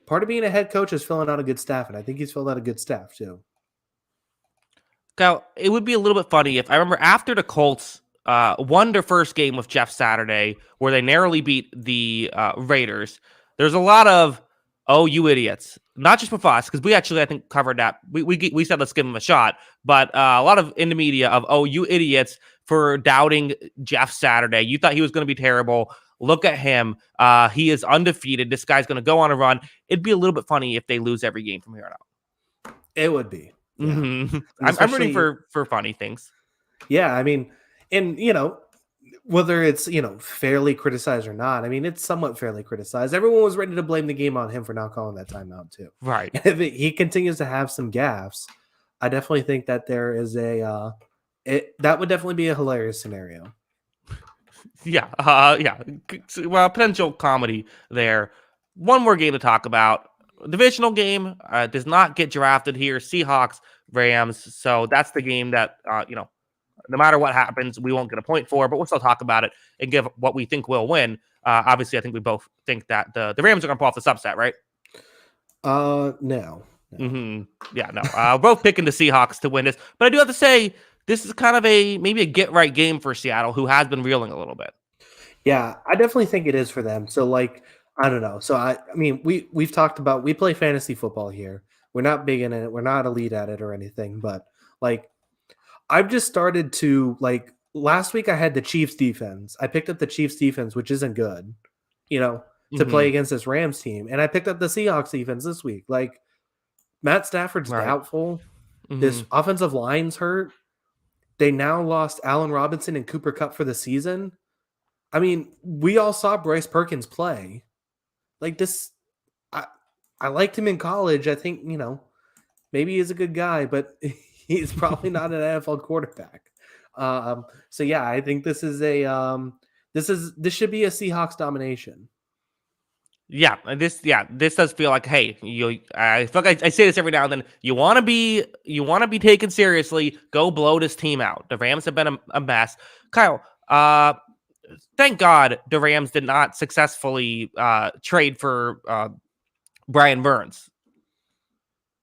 part of being a head coach is filling out a good staff, and I think he's filled out a good staff too. Kyle, it would be a little bit funny if I remember after the Colts won their first game with Jeff Saturday, where they narrowly beat the Raiders. There's a lot of, oh, you idiots. Not just with us, because we actually, I think, covered that. We said, let's give him a shot. But a lot of in the media of, oh, you idiots for doubting Jeff Saturday. You thought he was going to be terrible. Look at him. He is undefeated. This guy's going to go on a run. It'd be a little bit funny if they lose every game from here on out. It would be. Yeah. Mm-hmm. I'm rooting for funny things. Yeah, I mean, and, whether it's, fairly criticized or not, I mean, it's somewhat fairly criticized. Everyone was ready to blame the game on him for not calling that timeout too. Right. If he continues to have some gaffes, I definitely think that there is that would definitely be a hilarious scenario. Yeah. Yeah. Well, potential comedy there. One more game to talk about. Divisional game does not get drafted here. Seahawks, Rams. So that's the game that, no matter what happens, we won't get a point for, but we'll still talk about it and give what we think will win. Obviously, I think we both think that the Rams are going to pull off this upset, right? No. Mm-hmm. Yeah, no. We're both picking the Seahawks to win this, but I do have to say this is kind of maybe a get-right game for Seattle, who has been reeling a little bit. Yeah, I definitely think it is for them. So, I don't know. So, I mean, we've talked about, we play fantasy football here. We're not big in it. We're not elite at it or anything, but, I've just started to, last week I had the Chiefs defense. I picked up the Chiefs defense, which isn't good, to play against this Rams team. And I picked up the Seahawks defense this week. Matt Stafford's doubtful. Mm-hmm. This offensive line's hurt. They now lost Allen Robinson and Cooper Kupp for the season. I mean, we all saw Bryce Perkins play. I liked him in college. I think, maybe he's a good guy, but he's probably not an NFL quarterback. So yeah, I think this is this should be a Seahawks domination. Yeah, this does feel like, hey, I feel like I say this every now and then. You want to be taken seriously. Go blow this team out. The Rams have been a mess. Kyle, thank God the Rams did not successfully trade for Brian Burns.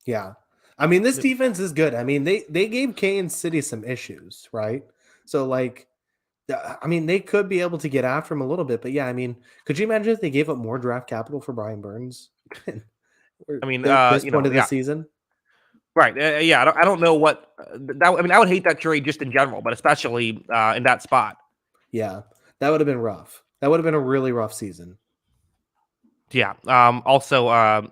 Yeah. I mean, this defense is good. I mean, they gave Kansas City some issues, right? So like, I mean, they could be able to get after him a little bit, but yeah, I mean, could you imagine if they gave up more draft capital for Brian Burns? I mean, This point of the yeah, season, right. Yeah, I don't know what that. I mean, I would hate that trade just in general, but especially in that spot. yeah, that would have been rough. That would have been a really rough season. Yeah. Also,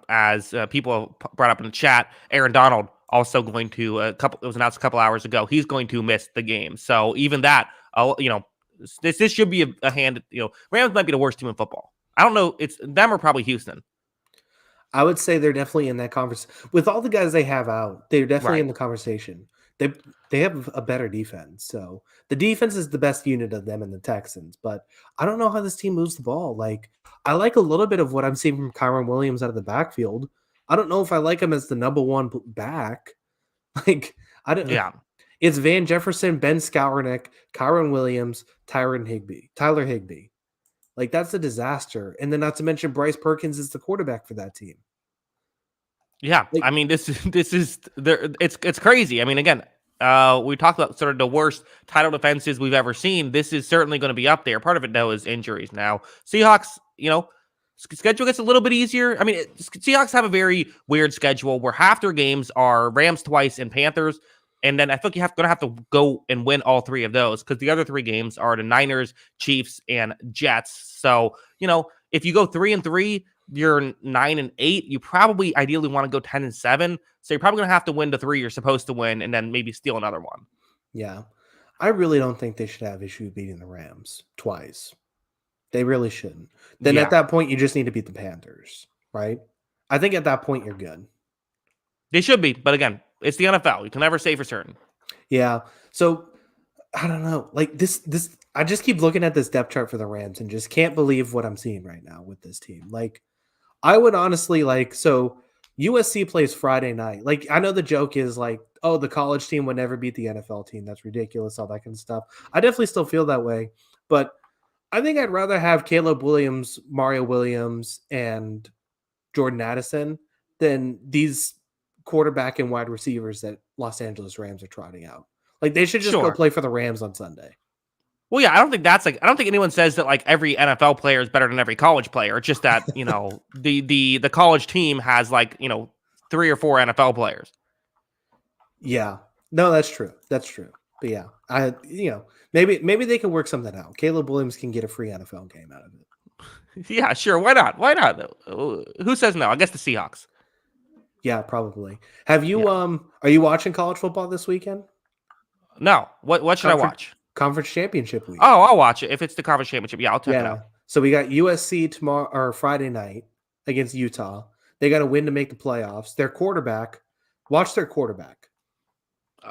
as people brought up in the chat, Aaron Donald also going to it was announced a couple hours ago. He's going to miss the game. So even that, this should be a hand. Rams might be the worst team in football. I don't know. It's them or probably Houston. I would say they're definitely in that conversation with all the guys they have out. They're definitely Right. in the conversation. They have a better defense. So the defense is the best unit of them and the Texans. But I don't know how this team moves the ball. Like I like a little bit of what I'm seeing from Kyron Williams out of the backfield. I don't know if I like him as the number one back. Like I don't. Yeah. It's Van Jefferson, Ben Skowronek, Kyron Williams, Tyler Higbee. Like that's a disaster. And then not to mention Bryce Perkins is the quarterback for that team. Yeah. Like, I mean, this is it's crazy. I mean, again, we talked about sort of the worst title defenses we've ever seen. This is certainly going to be up there. Part of it though is injuries. Now, Seahawks, schedule gets a little bit easier. I mean, Seahawks have a very weird schedule where half their games are Rams twice and Panthers. And then I think you're going to have to go and win all three of those because the other three games are the Niners, Chiefs, and Jets. So, if you go 3-3, you're 9-8. You probably ideally want to go 10-7. So you're probably going to have to win the three you're supposed to win and then maybe steal another one. yeah. I really don't think they should have issue beating the Rams twice. They really shouldn't. Then at that point, you just need to beat the Panthers, right? I think at that point, you're good. They should be. But again, it's the NFL. You can never say for certain. Yeah. So I don't know. Like this, I just keep looking at this depth chart for the Rams and just can't believe what I'm seeing right now with this team. Like, I would honestly so USC plays Friday night. Like, I know the joke is like, oh, the college team would never beat the NFL team. That's ridiculous, all that kind of stuff. I definitely still feel that way. But I think I'd rather have Caleb Williams, Mario Williams, and Jordan Addison than these quarterback and wide receivers that Los Angeles Rams are trotting out. Like, they should just go play for the Rams on Sunday. Well, yeah, I don't think anyone says that like every NFL player is better than every college player. It's just that, the college team has like, 3 or 4 NFL players. Yeah. No, that's true. That's true. But yeah, maybe they can work something out. Caleb Williams can get a free NFL game out of it. Yeah, sure. Why not? Why not? Who says no? I guess the Seahawks. Yeah, probably. Have you are you watching college football this weekend? No. What should I watch? Conference championship week. Oh, I'll watch it. If it's the conference championship, yeah, I'll check it out. So we got USC tomorrow or Friday night against Utah. They got to win to make the playoffs. Their quarterback, watch their quarterback.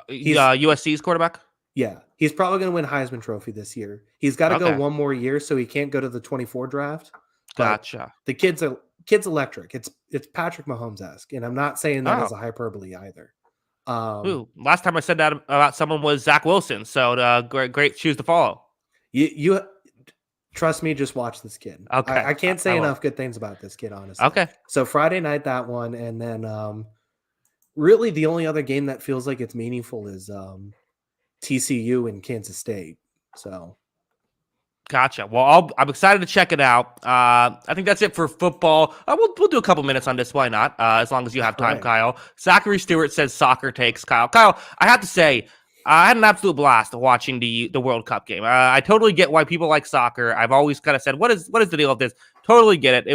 USC's quarterback? Yeah. He's probably going to win Heisman Trophy this year. He's got to go one more year, so he can't go to the 24 draft. Gotcha. The kid's electric. It's Patrick Mahomes-esque, and I'm not saying that as a hyperbole either. Last time I said that about someone was Zach Wilson, so great shoes to follow. You trust me, just watch this kid. Okay. I can't say enough good things about this kid, honestly. Okay. So Friday night, that one, and then really the only other game that feels like it's meaningful is TCU and Kansas State. So gotcha. Well, I'm excited to check it out. I think that's it for football. We'll do a couple minutes on this. Why not? As long as you have time, right. Kyle. Zachary Stewart says soccer takes Kyle. Kyle, I have to say, I had an absolute blast watching the World Cup game. I totally get why people like soccer. I've always kind of said, what is the deal with this? Totally get it.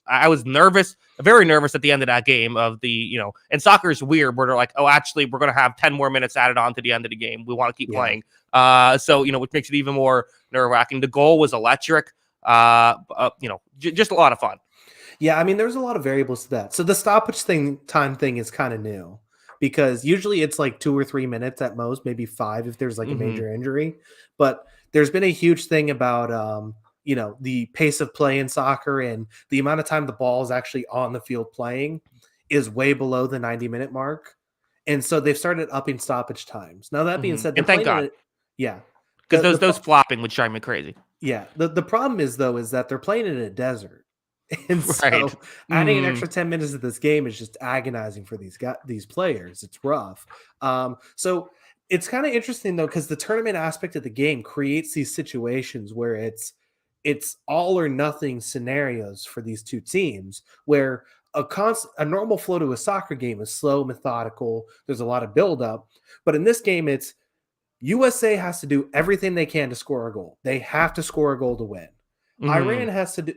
I was nervous, very nervous at the end of that game and soccer is weird where they're like, oh, actually, we're going to have 10 more minutes added on to the end of the game. We want to keep playing. Which makes it even more nerve-wracking. The goal was electric. Just a lot of fun. Yeah, I mean, there's a lot of variables to that. So the stoppage time thing is kind of new because usually it's like 2 or 3 minutes at most, maybe 5 if there's like a major injury. But there's been a huge thing about the pace of play in soccer and the amount of time the ball is actually on the field playing is way below the 90-minute mark. And so they've started upping stoppage times. Now, that being said, and thank God. Yeah. Because those flopping would drive me crazy. Yeah. The problem is, though, is that they're playing in a desert. And Right. so adding an extra 10 minutes of this game is just agonizing for these players. It's rough. So it's kind of interesting though, because the tournament aspect of the game creates these situations where it's all or nothing scenarios for these two teams where a normal flow to a soccer game is slow, methodical. There's a lot of buildup. But in this game, it's USA has to do everything they can to score a goal. They have to score a goal to win. Mhm. Iran has to do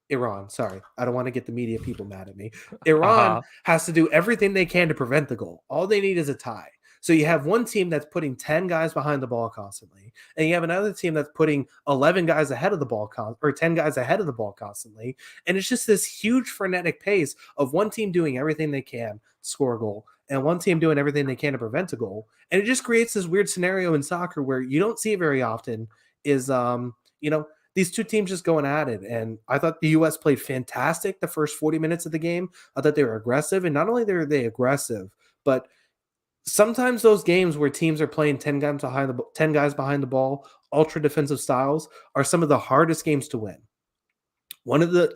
Iran, sorry. I don't want to get the media people mad at me. Iran Uh-huh. has to do everything they can to prevent the goal. All they need is a tie. So you have one team that's putting 10 guys behind the ball constantly, and you have another team that's putting 11 guys ahead of the ball or 10 guys ahead of the ball constantly. And it's just this huge frenetic pace of one team doing everything they can to score a goal and one team doing everything they can to prevent a goal. And it just creates this weird scenario in soccer where you don't see it very often is these two teams just going at it. And I thought the US played fantastic the first 40 minutes of the game. I thought they were aggressive. And not only are they aggressive, but sometimes those games where teams are playing 10 guys behind the ball, ultra defensive styles, are some of the hardest games to win. One of the,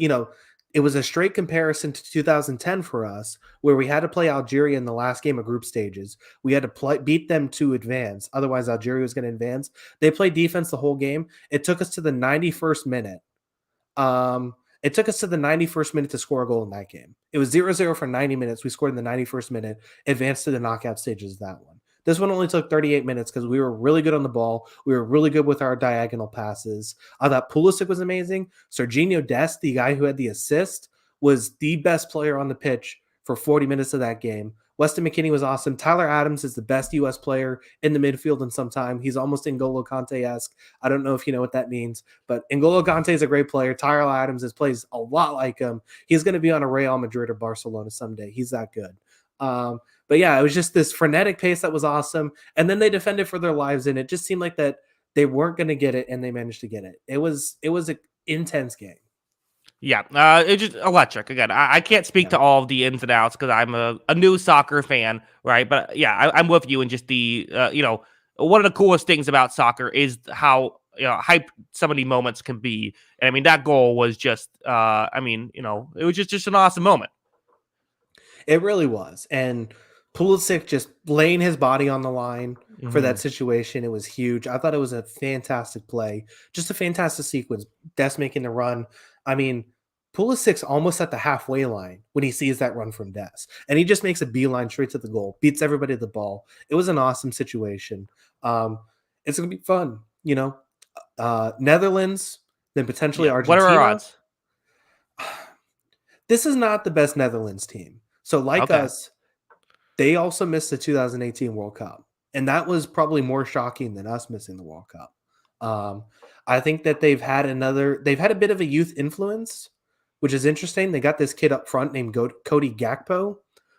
it was a straight comparison to 2010 for us, where we had to play Algeria in the last game of group stages. We had to beat them to advance. Otherwise, Algeria was going to advance. They played defense the whole game. It took us to the 91st minute. It took us to the 91st minute to score a goal in that game. It was 0-0 for 90 minutes. We scored in the 91st minute, advanced to the knockout stages of that one. This one only took 38 minutes because we were really good on the ball. We were really good with our diagonal passes. I thought Pulisic was amazing. Serginho Dest, the guy who had the assist, was the best player on the pitch for 40 minutes of that game. Weston McKennie was awesome. Tyler Adams is the best U.S. player in the midfield in some time. He's almost N'Golo Kante-esque. I don't know if you know what that means, but N'Golo Kante is a great player. Tyler Adams plays a lot like him. He's going to be on a Real Madrid or Barcelona someday. He's that good. But yeah, it was just this frenetic pace that was awesome. And then they defended for their lives, and it just seemed like that they weren't going to get it, and they managed to get it. It was an intense game. Yeah, it's just electric. Again, I can't speak Yeah. to all of the ins and outs because I'm a new soccer fan, right? But yeah, I'm with you. And just the, one of the coolest things about soccer is how hype some of the moments can be. And I mean, that goal was just, it was just an awesome moment. It really was. And Pulisic just laying his body on the line for that Mhm. situation. It was huge. I thought it was a fantastic play. Just a fantastic sequence. Des making the run. I mean, Pulisic's almost at the halfway line when he sees that run from Des. And he just makes a beeline straight to the goal, beats everybody at the ball. It was an awesome situation. It's going to be fun, Netherlands, then potentially Yeah. What are our Argentina. odds? This is not the best Netherlands team. So, like Okay. us, they also missed the 2018 World Cup, and that was probably more shocking than us missing the World Cup. I think that they've had a bit of a youth influence, which is interesting. They got this kid up front named Cody Gakpo,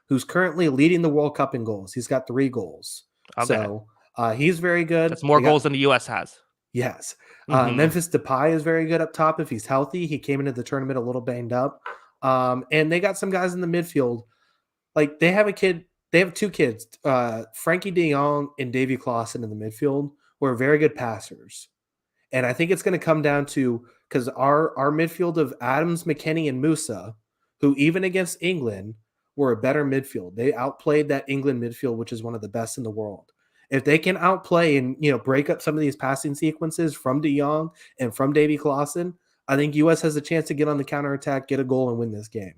who's currently leading the World Cup in goals. He's got 3 goals. Okay. So he's very good. That's more They got goals than the U.S. has. Yes. Hmm. Memphis Depay is very good up top if he's healthy. He came into the tournament a little banged up. And they got some guys in the midfield. Like they have 2 kids, Frankie de Jong and Davy Clausen in the midfield, who are very good passers. And I think it's going to come down to because our midfield of Adams, McKennie, and Musa, who even against England were a better midfield. They outplayed that England midfield, which is one of the best in the world. If they can outplay and break up some of these passing sequences from De Jong and from Davy Clausen, I think US has a chance to get on the counterattack, get a goal, and win this game.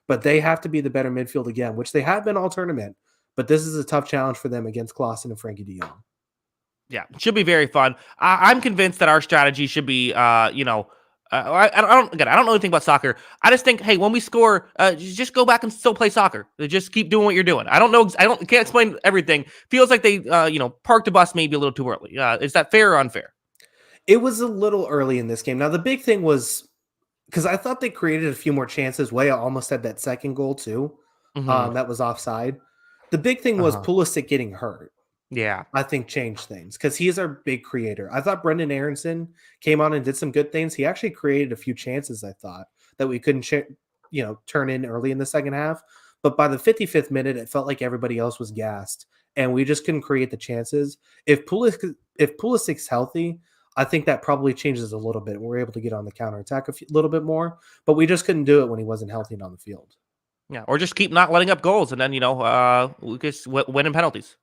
But they have to be the better midfield again, which they have been all tournament. But this is a tough challenge for them against Clausen and Frankie de Jong. Yeah, should be very fun. I'm convinced that our strategy should be, I don't know anything about soccer. I just think, hey, when we score, just go back and still play soccer. Just keep doing what you're doing. I don't know. Can't explain everything. Feels like they, parked the bus maybe a little too early. Is that fair or unfair? It was a little early in this game. Now, the big thing was because I thought they created a few more chances. Weah almost had that second goal, too. Hmm. That was offside. The big thing was Uh-huh. Pulisic getting hurt. Yeah. I think changed things because he is our big creator. I thought Brendan Aronson came on and did some good things. He actually created a few chances, I thought, that we couldn't turn in early in the second half. But by the 55th minute, it felt like everybody else was gassed, and we just couldn't create the chances. If Pulisic's healthy, I think that probably changes a little bit. We're able to get on the counterattack a little bit more, but we just couldn't do it when he wasn't healthy and on the field. Yeah, or just keep not letting up goals, and then we just win in penalties.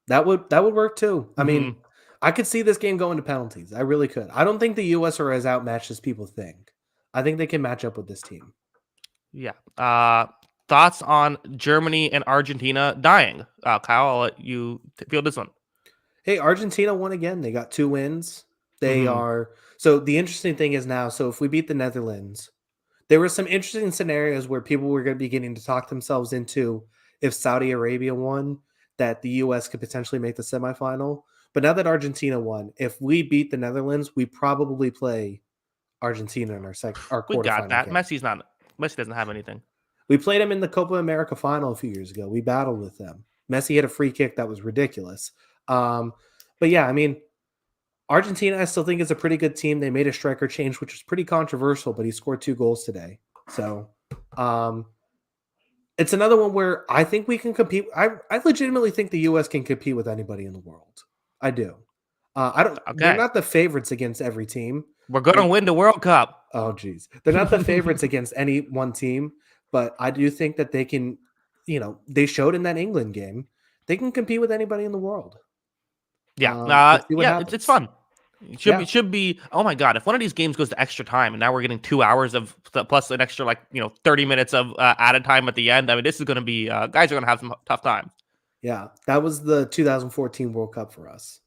That would work too. I mean, Mm-hmm. I could see this game going to penalties. I really could. I don't think the U.S. are as outmatched as people think. I think they can match up with this team. Yeah. Thoughts on Germany and Argentina dying? Kyle, I'll let you field this one. Hey, Argentina won again. They got 2 wins. They Mm-hmm. are so the interesting thing is now. So if we beat the Netherlands, there were some interesting scenarios where people were going to be getting to talk themselves into if Saudi Arabia won, that the U.S. could potentially make the semifinal. But now that Argentina won, if we beat the Netherlands, we probably play Argentina in our We got quarterfinal that. game. Messi doesn't have anything. We played them in the Copa America final a few years ago. We battled with them. Messi had a free kick that was ridiculous. But yeah, I mean, Argentina, I still think is a pretty good team. They made a striker change, which was pretty controversial, but he scored 2 goals today. So it's another one where I think we can compete. I legitimately think the U.S. can compete with anybody in the world. I do. I don't. They're Okay. not the favorites against every team. We're going to win the World Cup. Oh, geez. They're not the favorites against any one team, but I do think that they can, they showed in that England game, they can compete with anybody in the world. Yeah. We'll see what It's happens. fun. It Yeah. should be. Oh my God. If one of these games goes to extra time and now we're getting 2 hours of plus an extra 30 minutes of added time at the end. I mean, this is going to be guys are going to have some tough times. Yeah. That was the 2014 World Cup for us.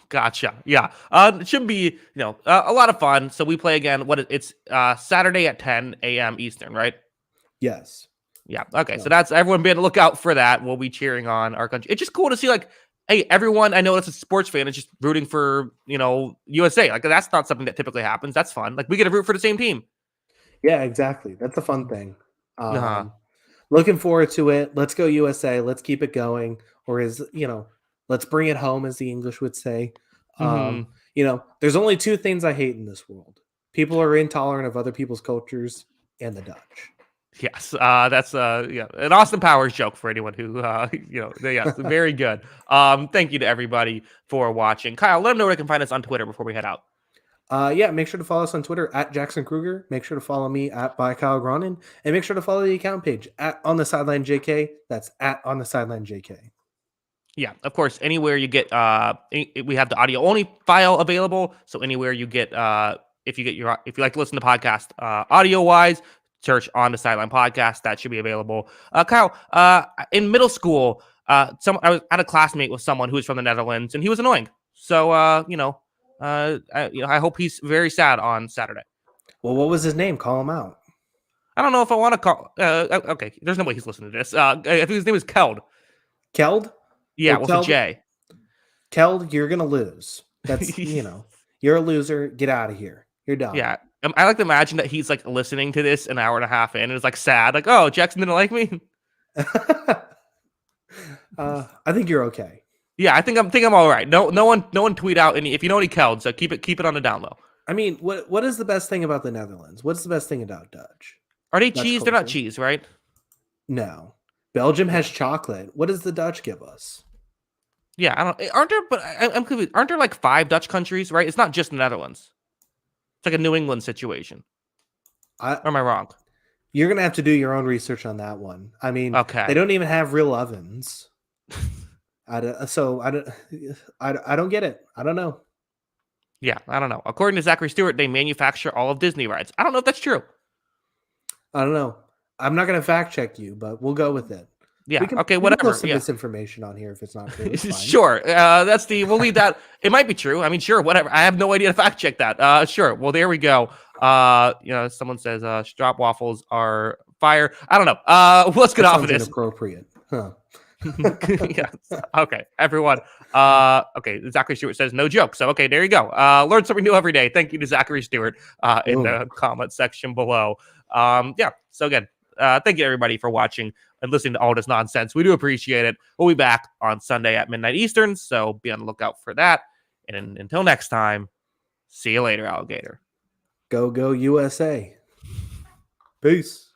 Gotcha. Yeah. It should be, a lot of fun. So we play again. It's Saturday at 10 a.m. Eastern, right? Yes. Yeah. Okay. So that's everyone be on the lookout for that. We'll be cheering on our country. It's just cool to see, hey, everyone I know that's a sports fan is just rooting for, USA. Like, that's not something that typically happens. That's fun. Like, we get to root for the same team. Yeah, exactly. That's a fun thing. Uh-huh. Looking forward to it. Let's go USA. Let's keep it going. Or let's bring it home, as the English would say. Mm-hmm. There's only 2 things I hate in this world. People are intolerant of other people's cultures and the Dutch. Yes, that's an Austin Powers joke for anyone who yes, very good. Thank you to everybody for watching. Kyle, let them know where they can find us on Twitter before we head out. Yeah, make sure to follow us on Twitter at Jackson Kruger. Make sure to follow me at by Kyle Gronin, and make sure to follow the account page at On the Sideline JK. That's at On the Sideline JK. Yeah, of course. Anywhere you get, we have the audio only file available. So anywhere you get, if you like to listen to podcast audio wise, search On the Sideline podcast. That should be available. Kyle, in middle school, I had a classmate with someone who was from the Netherlands, and he was annoying. So I hope he's very sad on Saturday. Well, what was his name? Call him out. I don't know if I want to call. Okay, there's no way he's listening to this. I think his name is Keld. Keld? Yeah, Well, with Keld, a J. Keld, you're gonna lose. That's you're a loser. Get out of here. You're done. Yeah. I like to imagine that he's like listening to this an hour and a half in and is like sad, like, oh, Jackson didn't like me. I think you're okay. Yeah, I think I'm all right. No one tweet out any. If you know any Keld, so keep it on the down low. I mean, what is the best thing about the Netherlands? What's the best thing about Dutch? Are they Dutch cheese? culture? They're not cheese, right? No. Belgium has chocolate. What does the Dutch give us? Yeah, I don't. Aren't there? But I'm confused. Aren't there like 5 Dutch countries? Right? It's not just the Netherlands. It's like a New England situation. Or am I wrong? You're gonna have to do your own research on that one. I mean, Okay. They don't even have real ovens. I don't get it. I don't know. Yeah, I don't know. According to Zachary Stewart, they manufacture all of Disney rides. I don't know if that's true. I don't know. I'm not gonna fact check you, but we'll go with it. Yeah. We can Whatever. post some misinformation on here if it's not true. It's fine. Sure. We'll leave that. It might be true. I mean, sure, whatever. I have no idea to fact check that. Sure. Well, there we go. Someone says strop waffles are fire. I don't know. Let's get off of this. Inappropriate. Huh. Yes. Okay. Everyone. Okay. Zachary Stewart says no joke. So, okay, there you go. Learn something new every day. Thank you to Zachary Stewart in the comment section below. Yeah. So again, thank you everybody for watching and listening to all this nonsense. We do appreciate it. We'll be back on Sunday at midnight Eastern, so be on the lookout for that. And until next time, see you later, alligator. Go USA. Peace.